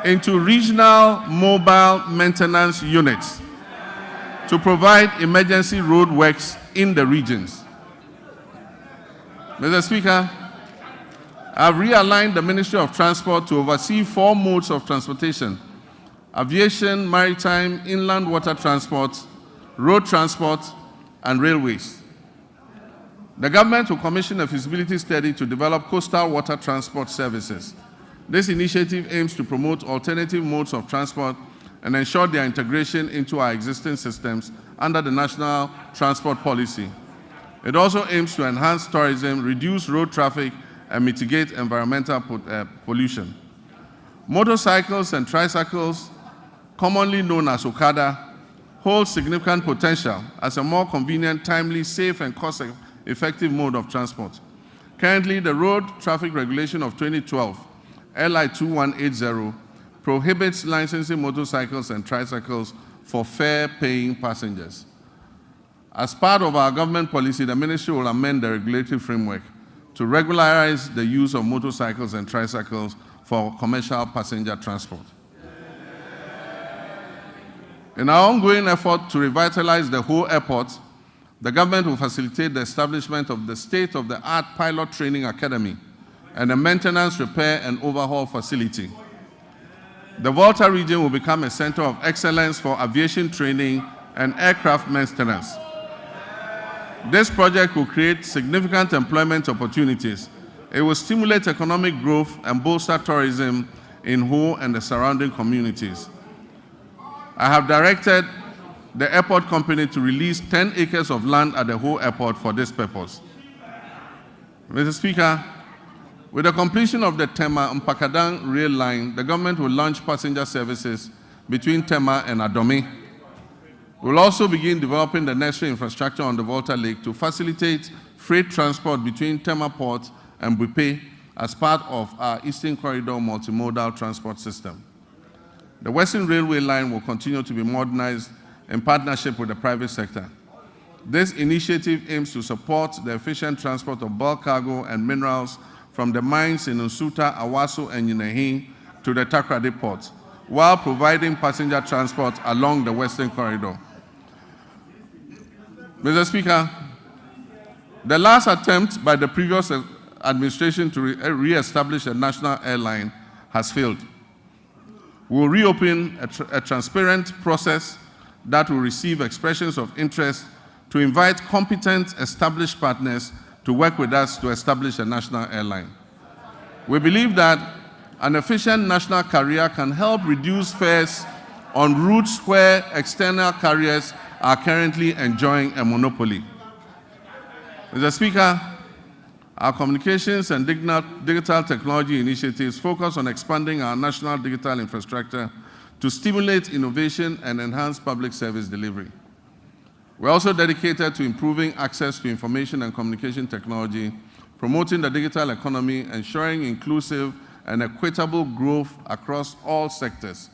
into regional mobile maintenance units to provide emergency road works in the regions. Mr. Speaker, I've realigned the Ministry of Transport to oversee 4 modes of transportation: aviation, maritime, inland water transport, road transport, and railways. The government will commission a feasibility study to develop coastal water transport services. This initiative aims to promote alternative modes of transport and ensure their integration into our existing systems under the National Transport Policy. It also aims to enhance tourism, reduce road traffic, and mitigate environmental pollution. Motorcycles and tricycles, commonly known as Okada, hold significant potential as a more convenient, timely, safe, and cost-effective mode of transport. Currently, the Road Traffic Regulation of 2012, LI 2180, prohibits licensing motorcycles and tricycles for fare-paying passengers. As part of our government policy, the Ministry will amend the regulatory framework to regularize the use of motorcycles and tricycles for commercial passenger transport. In our ongoing effort to revitalize the whole airport, the government will facilitate the establishment of the state-of-the-art pilot training academy and a maintenance, repair, and overhaul facility. The Volta region will become a center of excellence for aviation training and aircraft maintenance. This project will create significant employment opportunities. It will stimulate economic growth and bolster tourism in Ho and the surrounding communities. I have directed the airport company to release 10 acres of land at the Ho airport for this purpose. Mr. Speaker, with the completion of the Tema-Mpakadan rail line, the government will launch passenger services between Tema and Adome. We'll also begin developing the necessary infrastructure on the Volta Lake to facilitate freight transport between Tema Port and Bupe as part of our Eastern Corridor multimodal transport system. The Western Railway line will continue to be modernized in partnership with the private sector. This initiative aims to support the efficient transport of bulk cargo and minerals from the mines in Nsuta, Awaso, and Yinehin to the Takoradi port, while providing passenger transport along the Western Corridor. Mr. Speaker, the last attempt by the previous administration to re-establish a national airline has failed. We will reopen a transparent process that will receive expressions of interest to invite competent established partners to work with us to establish a national airline. We believe that an efficient national carrier can help reduce fares on routes where external carriers are currently enjoying a monopoly. Mr. Speaker, our communications and digital technology initiatives focus on expanding our national digital infrastructure to stimulate innovation and enhance public service delivery. We're also dedicated to improving access to information and communication technology, promoting the digital economy, ensuring inclusive and equitable growth across all sectors.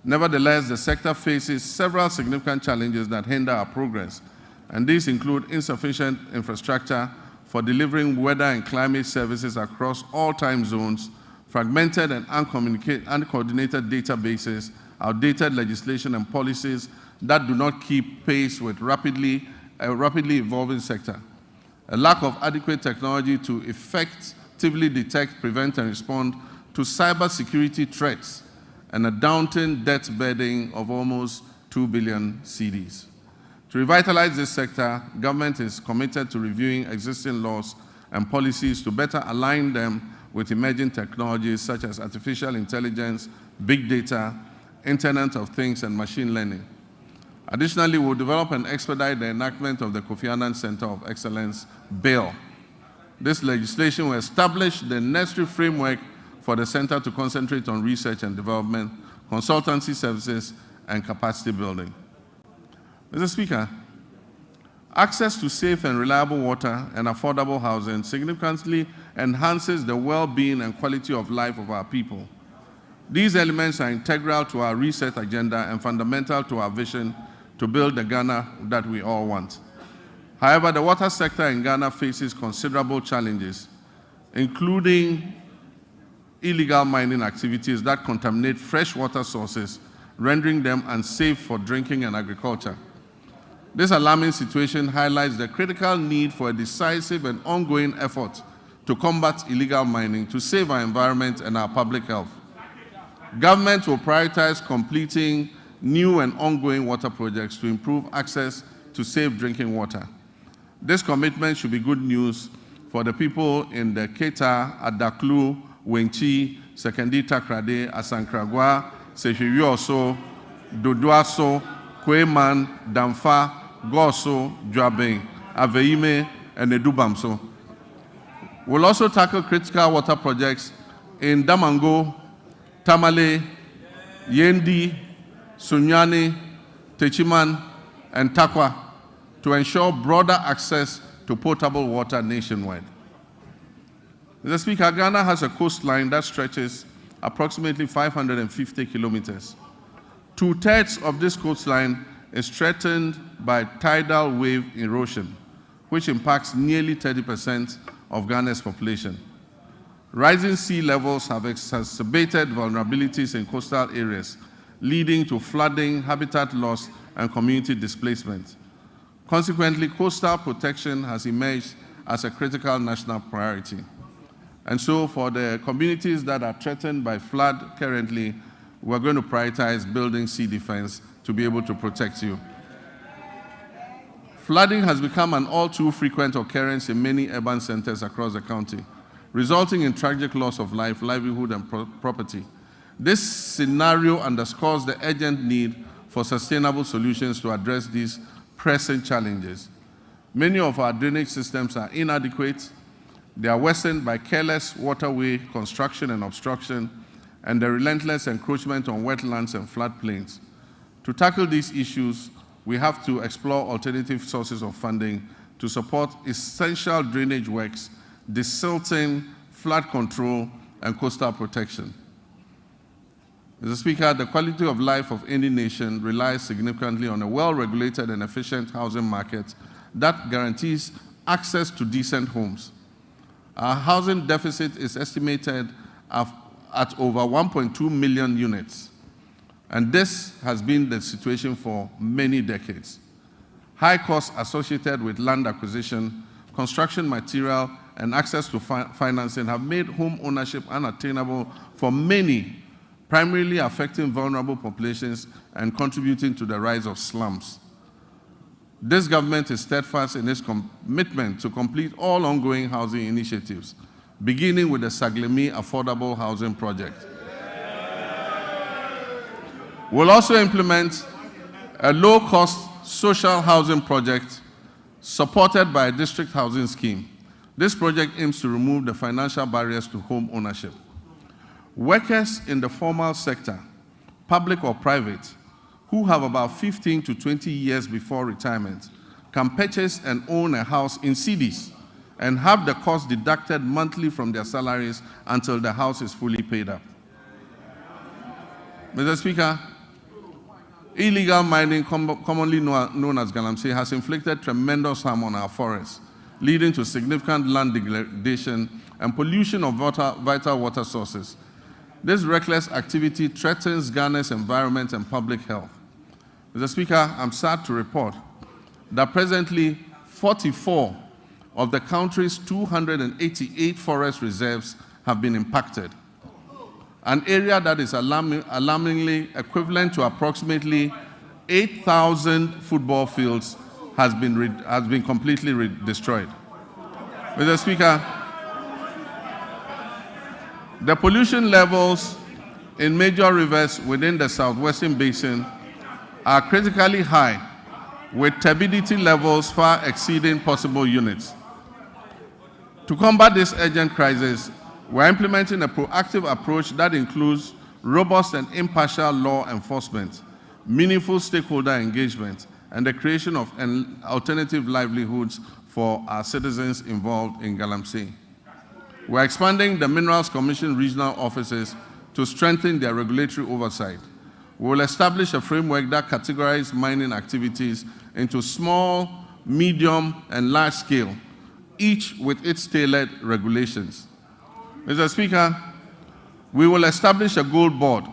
Nevertheless, the sector faces several significant challenges that hinder our progress, and these include insufficient infrastructure for delivering weather and climate services across all time zones, fragmented and uncoordinated databases, outdated legislation and policies that do not keep pace with a rapidly evolving sector, a lack of adequate technology to effectively detect, prevent, and respond to cybersecurity threats, and a daunting debt burden of almost 2 billion cedis. To revitalize this sector, government is committed to reviewing existing laws and policies to better align them with emerging technologies such as artificial intelligence, big data, Internet of Things, and machine learning. Additionally, we'll develop and expedite the enactment of the Kofi Annan Center of Excellence Bill. This legislation will establish the necessary framework for the center to concentrate on research and development, consultancy services, and capacity building. Mr. Speaker, access to safe and reliable water and affordable housing significantly enhances the well-being and quality of life of our people. These elements are integral to our reset agenda and fundamental to our vision to build the Ghana that we all want. However, the water sector in Ghana faces considerable challenges, including illegal mining activities that contaminate fresh water sources, rendering them unsafe for drinking and agriculture. This alarming situation highlights the critical need for a decisive and ongoing effort to combat illegal mining to save our environment and our public health. Government will prioritize completing new and ongoing water projects to improve access to safe drinking water. This commitment should be good news for the people in the Keta, Adaklu, Wenchi, Sekendi Takrade, Asankragwa, Sehwiyoso, Dodoaso, Kweman, Damfa, Goso, Dwabeng, Aveime, and Edubamso. We'll also tackle critical water projects in Damango, Tamale, Yendi, Sunyani, Techiman, and Takwa to ensure broader access to potable water nationwide. Mr. Speaker, Ghana has a coastline that stretches approximately 550 kilometers. 2/3 of this coastline is threatened by tidal wave erosion, which impacts nearly 30% of Ghana's population. Rising sea levels have exacerbated vulnerabilities in coastal areas, leading to flooding, habitat loss, and community displacement. Consequently, coastal protection has emerged as a critical national priority. And so for the communities that are threatened by flood currently, we're going to prioritize building sea defense to be able to protect you. Flooding has become an all too frequent occurrence in many urban centers across the county, resulting in tragic loss of life, livelihood, and property. This scenario underscores the urgent need for sustainable solutions to address these pressing challenges. Many of our drainage systems are inadequate. They are worsened by careless waterway construction and obstruction, and the relentless encroachment on wetlands and floodplains. To tackle these issues, we have to explore alternative sources of funding to support essential drainage works, desilting, flood control, and coastal protection. Mr. Speaker, the quality of life of any nation relies significantly on a well-regulated and efficient housing market that guarantees access to decent homes. Our housing deficit is estimated at over 1.2 million units, and this has been the situation for many decades. High costs associated with land acquisition, construction material, and access to financing have made home ownership unattainable for many, primarily affecting vulnerable populations and contributing to the rise of slums. This government is steadfast in its commitment to complete all ongoing housing initiatives, beginning with the Saglemi Affordable Housing Project. We'll also implement a low-cost social housing project supported by a district housing scheme. This project aims to remove the financial barriers to home ownership. Workers in the formal sector public or private, who have about 15 to 20 years before retirement, can purchase and own a house in cedis and have the cost deducted monthly from their salaries until the house is fully paid up. Mr. Speaker, illegal mining, commonly known as galamsey, has inflicted tremendous harm on our forests, leading to significant land degradation and pollution of vital water sources. This reckless activity threatens Ghana's environment and public health. Mr. Speaker, I'm sad to report that presently 44 of the country's 288 forest reserves have been impacted, an area that is alarmingly equivalent to approximately 8,000 football fields has been completely destroyed. Mr. Speaker, the pollution levels in major rivers within the southwestern basin are critically high, with turbidity levels far exceeding possible units. To combat this urgent crisis, we're implementing a proactive approach that includes robust and impartial law enforcement, meaningful stakeholder engagement, and the creation of alternative livelihoods for our citizens involved in galamsey. We're expanding the Minerals Commission regional offices to strengthen their regulatory oversight. We will establish a framework that categorizes mining activities into small, medium, and large scale, each with its tailored regulations. Mr. Speaker, we will establish a gold board,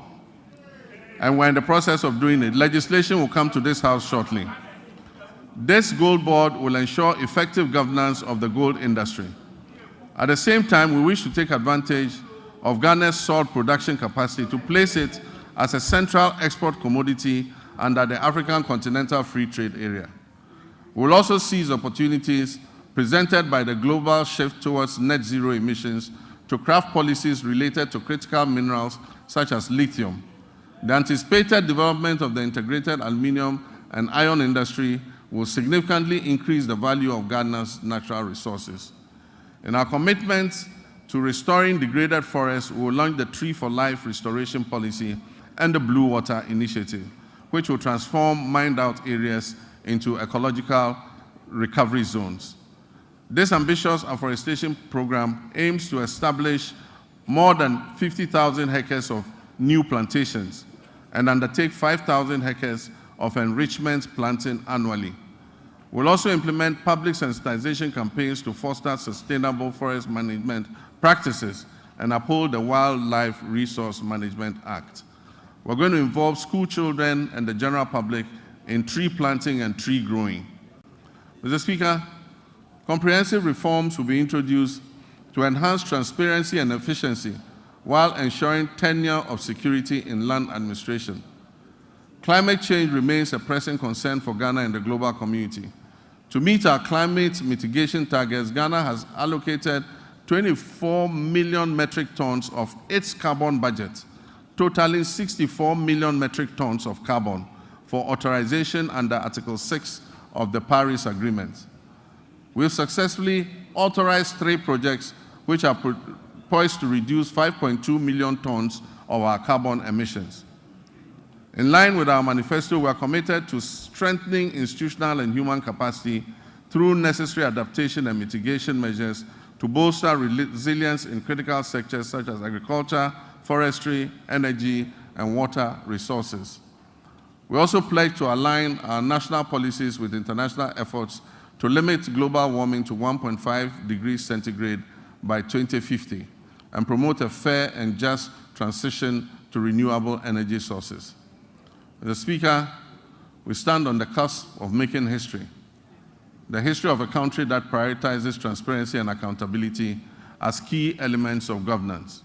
and we're in the process of doing it. Legislation will come to this House shortly. This gold board will ensure effective governance of the gold industry. At the same time, we wish to take advantage of Ghana's salt production capacity to place it as a central export commodity under the African Continental Free Trade Area. We will also seize opportunities presented by the global shift towards net zero emissions to craft policies related to critical minerals such as lithium. The anticipated development of the integrated aluminium and iron industry will significantly increase the value of Ghana's natural resources. In our commitment to restoring degraded forests, we will launch the Tree for Life restoration policy and the Blue Water Initiative, which will transform mined-out areas into ecological recovery zones. This ambitious afforestation program aims to establish more than 50,000 hectares of new plantations and undertake 5,000 hectares of enrichment planting annually. We'll also implement public sensitization campaigns to foster sustainable forest management practices and uphold the Wildlife Resource Management Act. We're going to involve school children and the general public in tree planting and tree growing. Mr. Speaker, comprehensive reforms will be introduced to enhance transparency and efficiency while ensuring tenure of security in land administration. Climate change remains a pressing concern for Ghana and the global community. To meet our climate mitigation targets, Ghana has allocated 24 million metric tons of its carbon budget, totaling 64 million metric tons of carbon for authorization under Article 6 of the Paris Agreement. We've successfully authorized 3 projects which are poised to reduce 5.2 million tons of our carbon emissions. In line with our manifesto, we are committed to strengthening institutional and human capacity through necessary adaptation and mitigation measures to bolster resilience in critical sectors such as agriculture, forestry, energy, and water resources. We also pledge to align our national policies with international efforts to limit global warming to 1.5 degrees centigrade by 2050 and promote a fair and just transition to renewable energy sources. Mr. Speaker, we stand on the cusp of making history, the history of a country that prioritizes transparency and accountability as key elements of governance.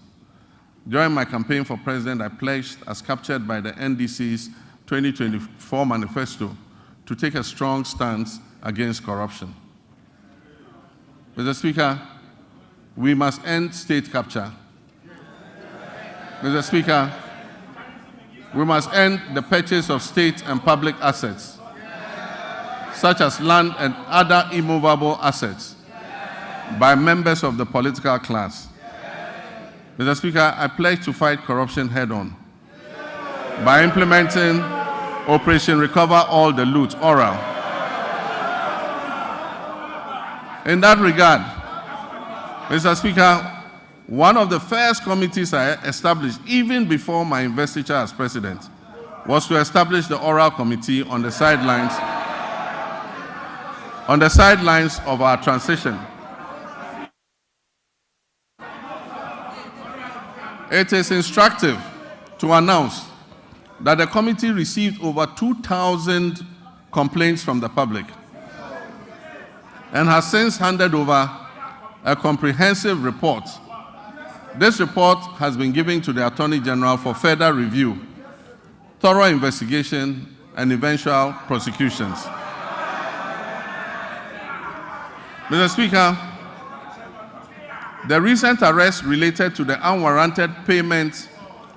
During my campaign for president, I pledged, as captured by the NDC's 2024 manifesto, to take a strong stance against corruption. Mr. Speaker, we must end state capture. Mr. Speaker, we must end the purchase of state and public assets, such as land and other immovable assets, by members of the political class. Mr. Speaker, I pledge to fight corruption head-on. by implementing Operation Recover All the Loot, oral. In that regard, Mr. Speaker, one of the first committees I established, even before my investiture as president, was to establish the oral committee on the sidelines of our transition. It is instructive to announce that the committee received over 2,000 complaints from the public and has since handed over a comprehensive report. This report has been given to the Attorney General for further review, thorough investigation, and eventual prosecutions. Mr. Speaker, the recent arrest related to the unwarranted payment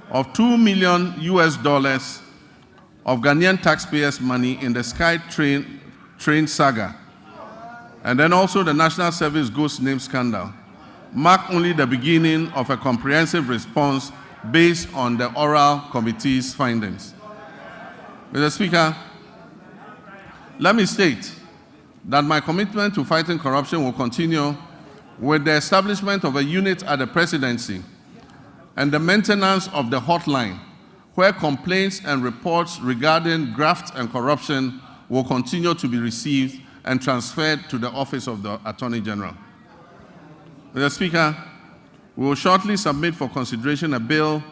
of $2 million of Ghanaian taxpayers' money in the Sky train saga, and then also the National Service Ghost Name scandal, mark only the beginning of a comprehensive response based on the oral committee's findings. Mr. Speaker, let me state that my commitment to fighting corruption will continue with the establishment of a unit at the presidency and the maintenance of the hotline, where complaints and reports regarding graft and corruption will continue to be received and transferred to the Office of the Attorney General. Mr. Speaker, we will shortly submit for consideration a bill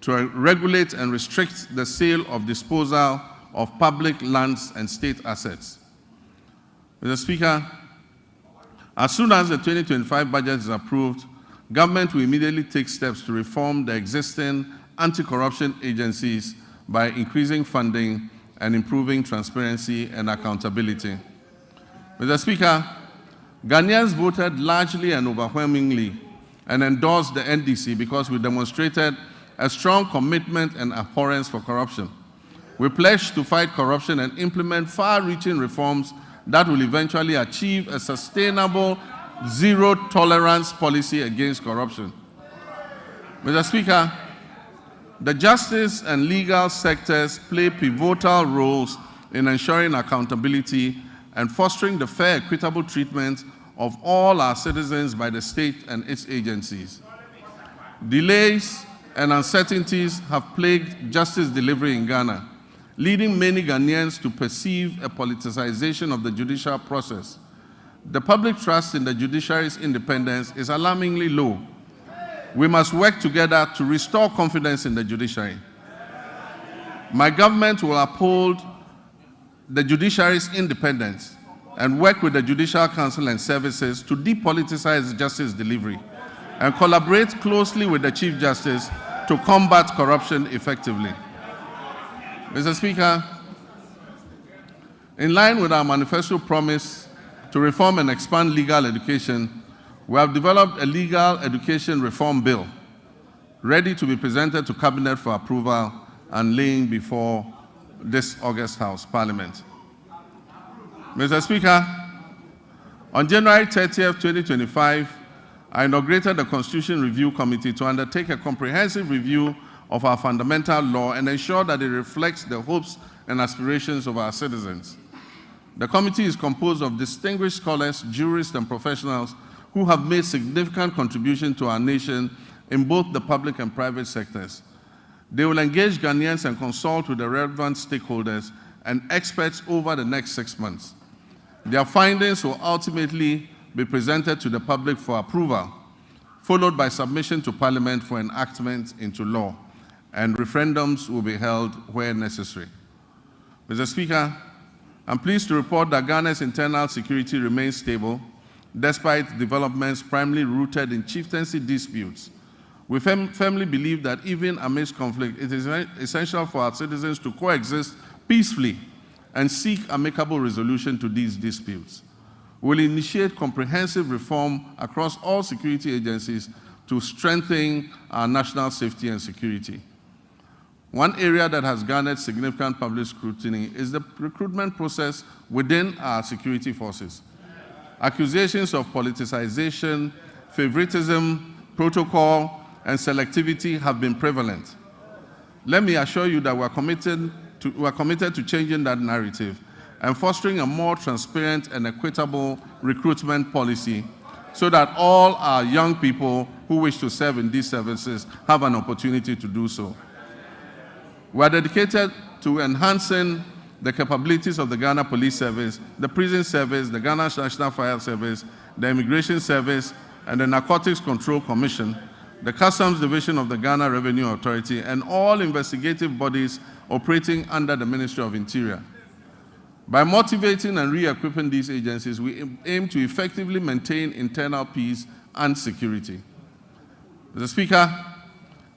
to regulate and restrict the sale of disposal of public lands and state assets. Mr. Speaker, as soon as the 2025 budget is approved, government will immediately take steps to reform the existing anti-corruption agencies by increasing funding and improving transparency and accountability. Mr. Speaker, Ghanaians voted largely and overwhelmingly and endorsed the NDC because we demonstrated a strong commitment and abhorrence for corruption. We pledged to fight corruption and implement far-reaching reforms that will eventually achieve a sustainable zero-tolerance policy against corruption. Mr. Speaker, the justice and legal sectors play pivotal roles in ensuring accountability and fostering the fair, equitable treatment of all our citizens by the state and its agencies. Delays and uncertainties have plagued justice delivery in Ghana, leading many Ghanaians to perceive a politicization of the judicial process. The public trust in the judiciary's independence is alarmingly low. We must work together to restore confidence in the judiciary. My government will uphold the judiciary's independence and work with the Judicial Council and services to depoliticize justice delivery and collaborate closely with the Chief Justice to combat corruption effectively. Mr. Speaker, in line with our manifesto promise to reform and expand legal education, we have developed a legal education reform bill ready to be presented to Cabinet for approval and laying before this August House Parliament. Mr. Speaker, on January 30th, 2025, I inaugurated the Constitution Review Committee to undertake a comprehensive review of our fundamental law and ensure that it reflects the hopes and aspirations of our citizens. The committee is composed of distinguished scholars, jurists, and professionals who have made significant contributions to our nation in both the public and private sectors. They will engage Ghanaians and consult with the relevant stakeholders and experts over the next 6 months. Their findings will ultimately be presented to the public for approval, followed by submission to Parliament for enactment into law, and referendums will be held where necessary. Mr. Speaker, I'm pleased to report that Ghana's internal security remains stable, despite developments primarily rooted in chieftaincy disputes. We firmly believe that even amidst conflict, it is essential for our citizens to coexist peacefully and seek amicable resolution to these disputes. We will initiate comprehensive reform across all security agencies to strengthen our national safety and security. One area that has garnered significant public scrutiny is the recruitment process within our security forces. Accusations of politicization, favoritism, protocol, and selectivity have been prevalent. Let me assure you that we are committed to changing that narrative and fostering a more transparent and equitable recruitment policy so that all our young people who wish to serve in these services have an opportunity to do so. We are dedicated to enhancing the capabilities of the Ghana Police Service, the Prison Service, the Ghana National Fire Service, the Immigration Service, and the Narcotics Control Commission, the Customs Division of the Ghana Revenue Authority, and all investigative bodies operating under the Ministry of Interior. By motivating and re-equipping these agencies, we aim to effectively maintain internal peace and security. Mr. Speaker,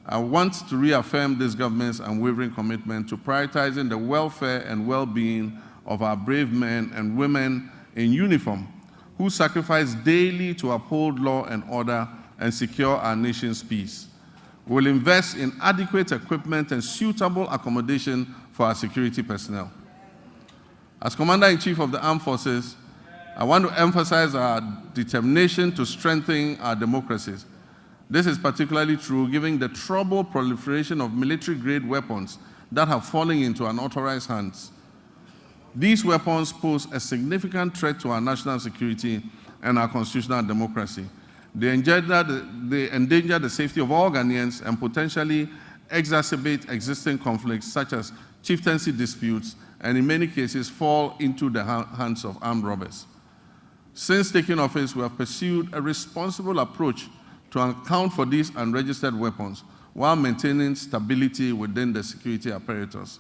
I want to reaffirm this government's unwavering commitment to prioritizing the welfare and well-being of our brave men and women in uniform who sacrifice daily to uphold law and order and secure our nation's peace. We will invest in adequate equipment and suitable accommodation for our security personnel. As Commander-in-Chief of the Armed Forces, I want to emphasize our determination to strengthen our democracies. This is particularly true given the troubled proliferation of military-grade weapons that have fallen into unauthorized hands. These weapons pose a significant threat to our national security and our constitutional democracy. They endanger the safety of all Ghanaians and potentially exacerbate existing conflicts such as chieftaincy disputes, and in many cases fall into the hands of armed robbers. Since taking office, we have pursued a responsible approach to account for these unregistered weapons while maintaining stability within the security apparatus.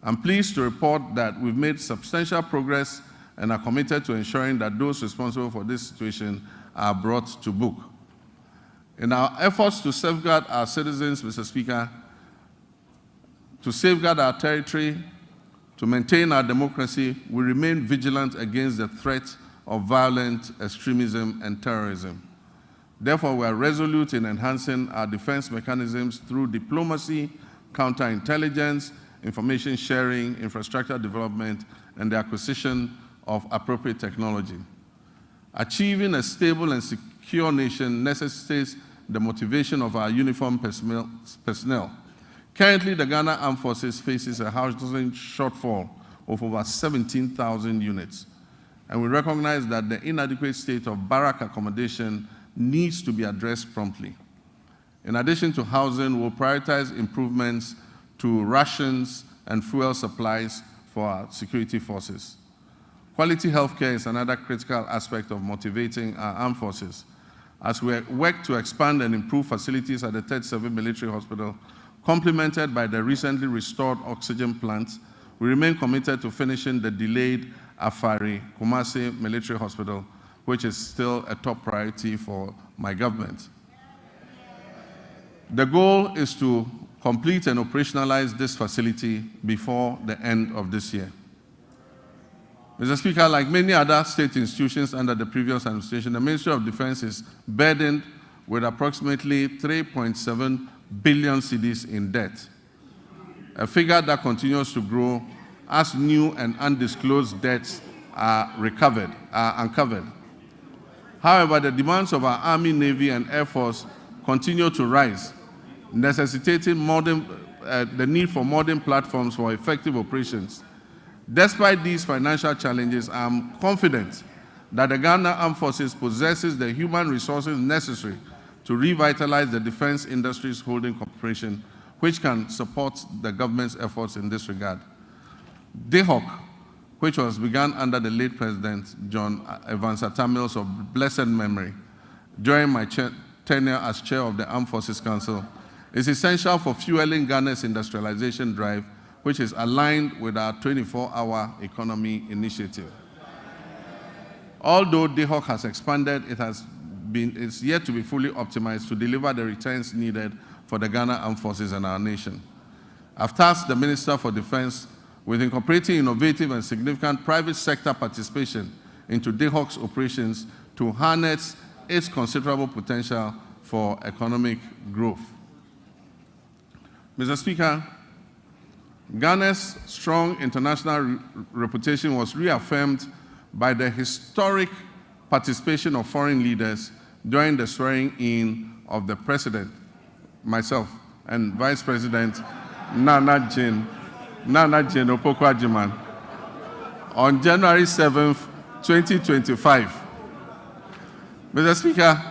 I'm pleased to report that we've made substantial progress and are committed to ensuring that those responsible for this situation are brought to book. In our efforts to safeguard our citizens, Mr. Speaker, to safeguard our territory, to maintain our democracy, we remain vigilant against the threat of violent extremism and terrorism. Therefore, we are resolute in enhancing our defense mechanisms through diplomacy, counterintelligence, information sharing, infrastructure development, and the acquisition of appropriate technology. Achieving a stable and secure nation necessitates the motivation of our uniformed personnel. Currently, the Ghana Armed Forces faces a housing shortfall of over 17,000 units, and we recognize that the inadequate state of barrack accommodation needs to be addressed promptly. In addition to housing, we'll prioritize improvements to rations and fuel supplies for our security forces. Quality healthcare is another critical aspect of motivating our armed forces. As we work to expand and improve facilities at the 37 Military Hospital, complemented by the recently restored oxygen plant, we remain committed to finishing the delayed Afari Kumasi Military Hospital, which is still a top priority for my government. The goal is to complete and operationalize this facility before the end of this year. Mr. Speaker, like many other state institutions under the previous administration, the Ministry of Defense is burdened with approximately 3.7 billion cedis in debt, a figure that continues to grow as new and undisclosed debts are uncovered. However, the demands of our Army, Navy, and Air Force continue to rise, necessitating the need for modern platforms for effective operations. Despite these financial challenges, I am confident that the Ghana Armed Forces possesses the human resources necessary to revitalize the defense industry's holding corporation, which can support the government's efforts in this regard. DHOC, which was begun under the late President John Evans Atta Mills of blessed memory during my tenure as chair of the Armed Forces Council, is essential for fueling Ghana's industrialization drive, which is aligned with our 24-hour economy initiative. Although DHOC has expanded, it's yet to be fully optimized to deliver the returns needed for the Ghana Armed Forces and our nation. I've tasked the Minister for Defense with incorporating innovative and significant private sector participation into DHOC's operations to harness its considerable potential for economic growth. Mr. Speaker, Ghana's strong international reputation was reaffirmed by the historic participation of foreign leaders during the swearing-in of the President, myself, and Vice President Nana Jane Opoku-Agyeman, on January 7th, 2025. Mr. Speaker,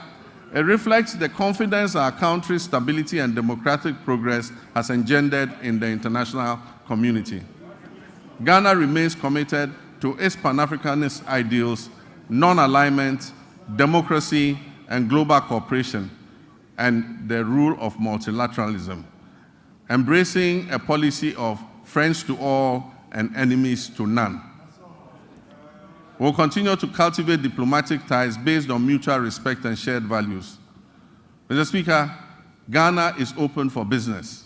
it reflects the confidence our country's stability and democratic progress has engendered in the international community. Ghana remains committed to its Pan-Africanist ideals, non-alignment, democracy, and global cooperation, and the rule of multilateralism, embracing a policy of friends to all and enemies to none. We'll continue to cultivate diplomatic ties based on mutual respect and shared values. Mr. Speaker, Ghana is open for business.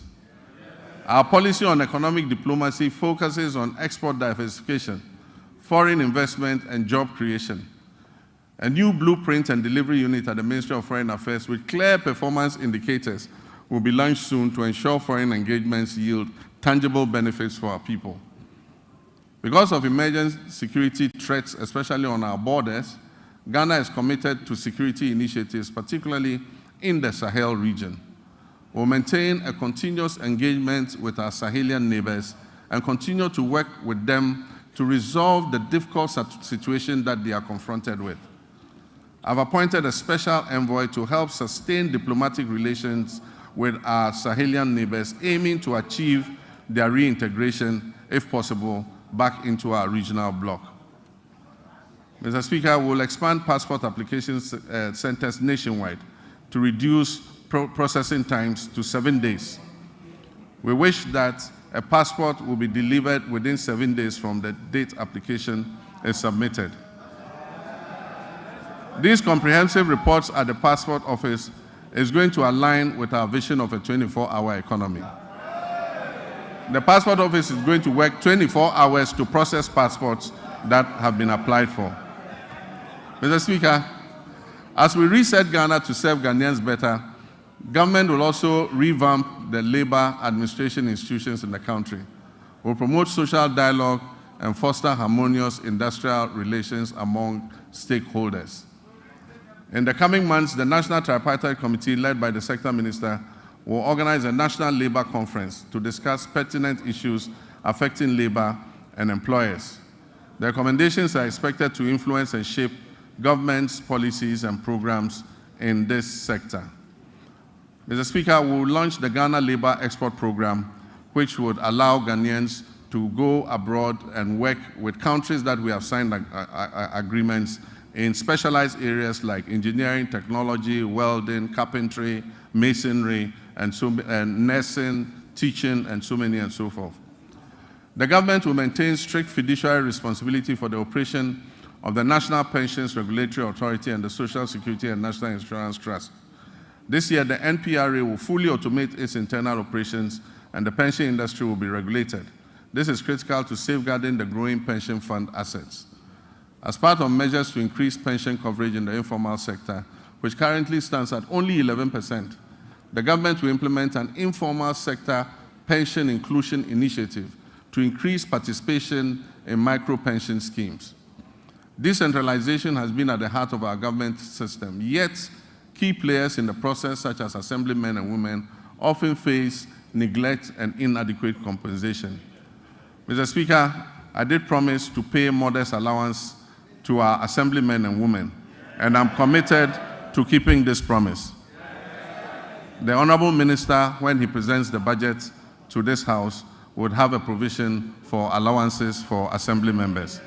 Our policy on economic diplomacy focuses on export diversification, foreign investment, and job creation. A new blueprint and delivery unit at the Ministry of Foreign Affairs with clear performance indicators will be launched soon to ensure foreign engagements yield tangible benefits for our people. Because of emerging security threats, especially on our borders, Ghana is committed to security initiatives, particularly in the Sahel region. We'll maintain a continuous engagement with our Sahelian neighbors and continue to work with them to resolve the difficult situation that they are confronted with. I've appointed a special envoy to help sustain diplomatic relations with our Sahelian neighbors, aiming to achieve their reintegration, if possible, back into our regional bloc. Mr. Speaker, we'll expand passport application centers nationwide to reduce processing times to 7 days. We wish that a passport will be delivered within 7 days from the date application is submitted. These comprehensive reports at the Passport Office is going to align with our vision of a 24-hour economy. The Passport Office is going to work 24 hours to process passports that have been applied for. Mr. Speaker, as we reset Ghana to serve Ghanaians better, government will also revamp the labor administration institutions in the country. We'll promote social dialogue and foster harmonious industrial relations among stakeholders. In the coming months, the National Tripartite Committee, led by the Sector Minister, will organize a national labor conference to discuss pertinent issues affecting labor and employers. The recommendations are expected to influence and shape government's policies and programs in this sector. Mr. Speaker, we will launch the Ghana Labor Export Program, which would allow Ghanaians to go abroad and work with countries that we have signed agreements in specialized areas like engineering, technology, welding, carpentry, masonry, and nursing, teaching, and so many and so forth. The government will maintain strict fiduciary responsibility for the operation of the National Pensions Regulatory Authority and the Social Security and National Insurance Trust. This year, the NPRA will fully automate its internal operations and the pension industry will be regulated. This is critical to safeguarding the growing pension fund assets. As part of measures to increase pension coverage in the informal sector, which currently stands at only 11%, the government will implement an informal sector pension inclusion initiative to increase participation in micro-pension schemes. Decentralization has been at the heart of our government system, yet key players in the process, such as assemblymen and women, often face neglect and inadequate compensation. Mr. Speaker, I did promise to pay modest allowance to our assemblymen and women, and I'm committed to keeping this promise. The Honorable Minister, when he presents the budget to this House, would have a provision for allowances for assembly members.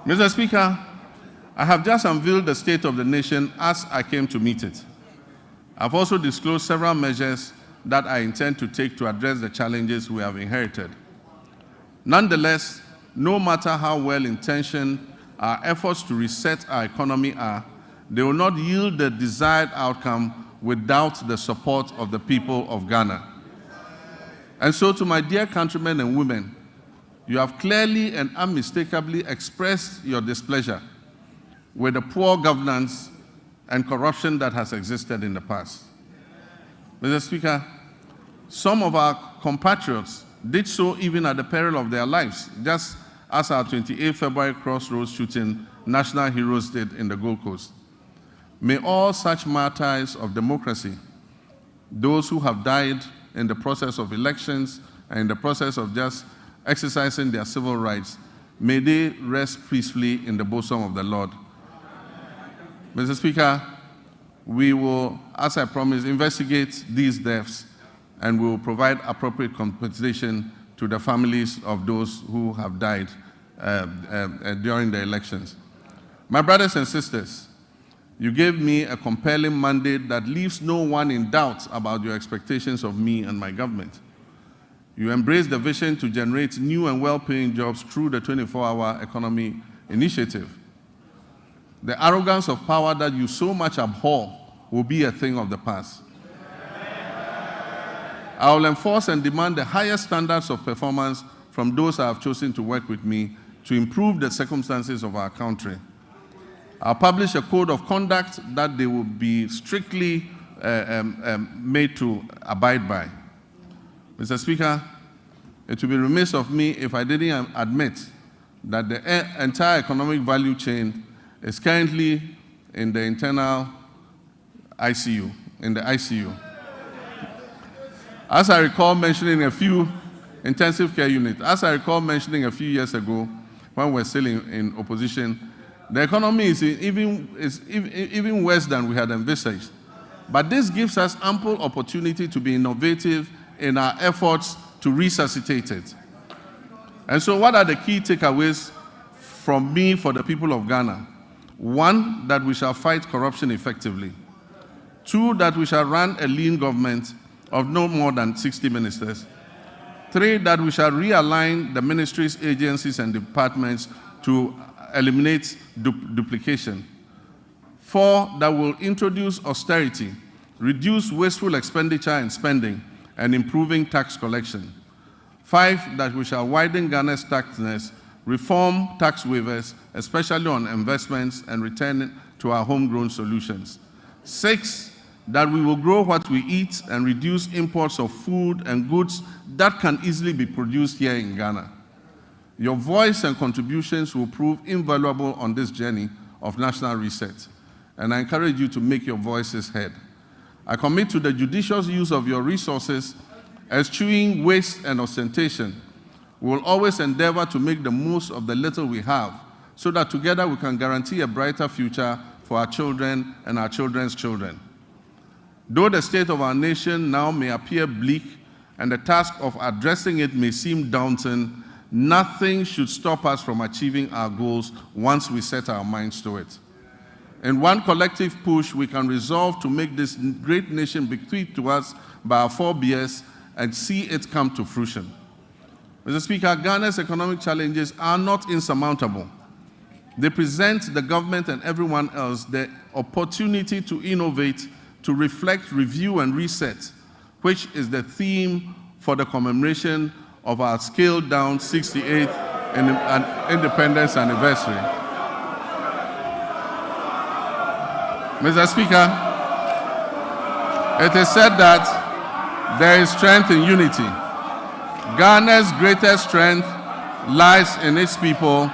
Mr. Speaker, I have just unveiled the state of the nation as I came to meet it. I've also disclosed several measures that I intend to take to address the challenges we have inherited. Nonetheless, no matter how well-intentioned our efforts to reset our economy are, they will not yield the desired outcome without the support of the people of Ghana. And so to my dear countrymen and women, you have clearly and unmistakably expressed your displeasure with the poor governance and corruption that has existed in the past. Mr. Speaker, some of our compatriots did so even at the peril of their lives, just as our 28 February Crossroads shooting national heroes did in the Gold Coast. May all such martyrs of democracy those who have died in the process of elections and in the process of just exercising their civil rights, may they rest peacefully in the bosom of the Lord. Mr. Speaker, we will, as I promised, investigate these deaths and we will provide appropriate compensation to the families of those who have died during the elections. My brothers and sisters, you gave me a compelling mandate that leaves no one in doubt about your expectations of me and my government. You embraced the vision to generate new and well-paying jobs through the 24-hour economy initiative. The arrogance of power that you so much abhor will be a thing of the past. I will enforce and demand the highest standards of performance from those I have chosen to work with me to improve the circumstances of our country. I'll publish a code of conduct that they will be strictly made to abide by. Mr. Speaker, it would be remiss of me if I didn't admit that the entire economic value chain is currently in the internal ICU, in the ICU. As I recall mentioning a few intensive care units, as I recall mentioning a few years ago when we were still in opposition, the economy is even worse than we had envisaged. But this gives us ample opportunity to be innovative in our efforts to resuscitate it. And so what are the key takeaways from me for the people of Ghana? 1, that we shall fight corruption effectively. 2, that we shall run a lean government of no more than 60 ministers. 3, that we shall realign the ministries, agencies, and departments to eliminate duplication. 4, that will introduce austerity, reduce wasteful expenditure and spending, and improving tax collection. 5, that we shall widen Ghana's taxness, reform tax waivers, especially on investments, and return to our homegrown solutions. 6, that we will grow what we eat and reduce imports of food and goods that can easily be produced here in Ghana. Your voice and contributions will prove invaluable on this journey of national reset, and I encourage you to make your voices heard. I commit to the judicious use of your resources, eschewing waste and ostentation. We will always endeavor to make the most of the little we have, so that together we can guarantee a brighter future for our children and our children's children. Though the state of our nation now may appear bleak and the task of addressing it may seem daunting, nothing should stop us from achieving our goals once we set our minds to it. In one collective push, we can resolve to make this great nation bequeathed to us by our forebears and see it come to fruition. Mr. Speaker, Ghana's economic challenges are not insurmountable. They present the government and everyone else the opportunity to innovate, to reflect, review, and reset, which is the theme for the commemoration of our scaled-down 68th independence anniversary. Mr. Speaker, it is said that there is strength in unity. Ghana's greatest strength lies in its people,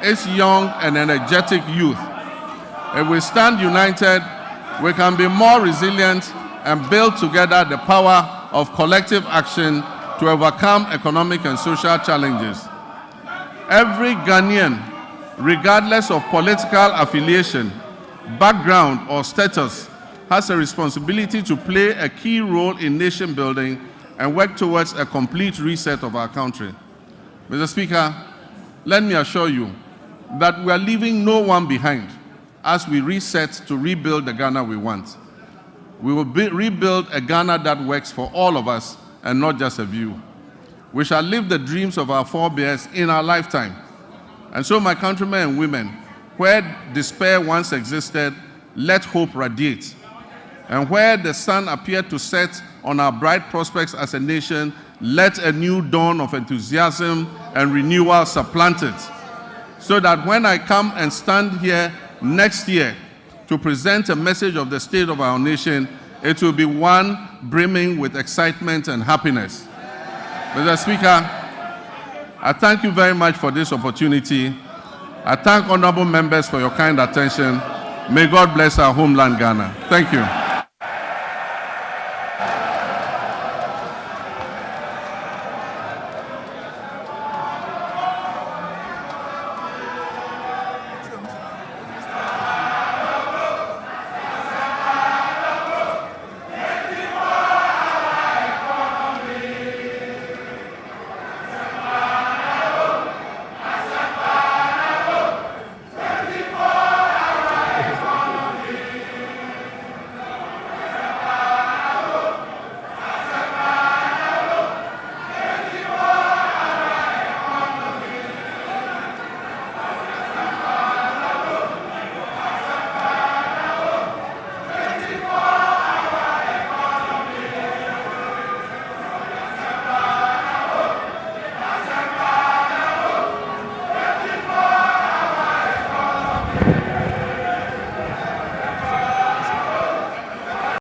its young and energetic youth. If we stand united, we can be more resilient and build together the power of collective action to overcome economic and social challenges. Every Ghanaian, regardless of political affiliation, background, or status, has a responsibility to play a key role in nation building and work towards a complete reset of our country. Mr. Speaker, let me assure you that we are leaving no one behind as we reset to rebuild the Ghana we want. We will rebuild a Ghana that works for all of us and not just a few. We shall live the dreams of our forebears in our lifetime. And so, my countrymen and women, where despair once existed, let hope radiate. And where the sun appeared to set on our bright prospects as a nation, let a new dawn of enthusiasm and renewal supplant it. So that when I come and stand here next year to present a message of the state of our nation, it will be one brimming with excitement and happiness. Mr. Speaker, I thank you very much for this opportunity. I thank honorable members for your kind attention. May God bless our homeland, Ghana. Thank you.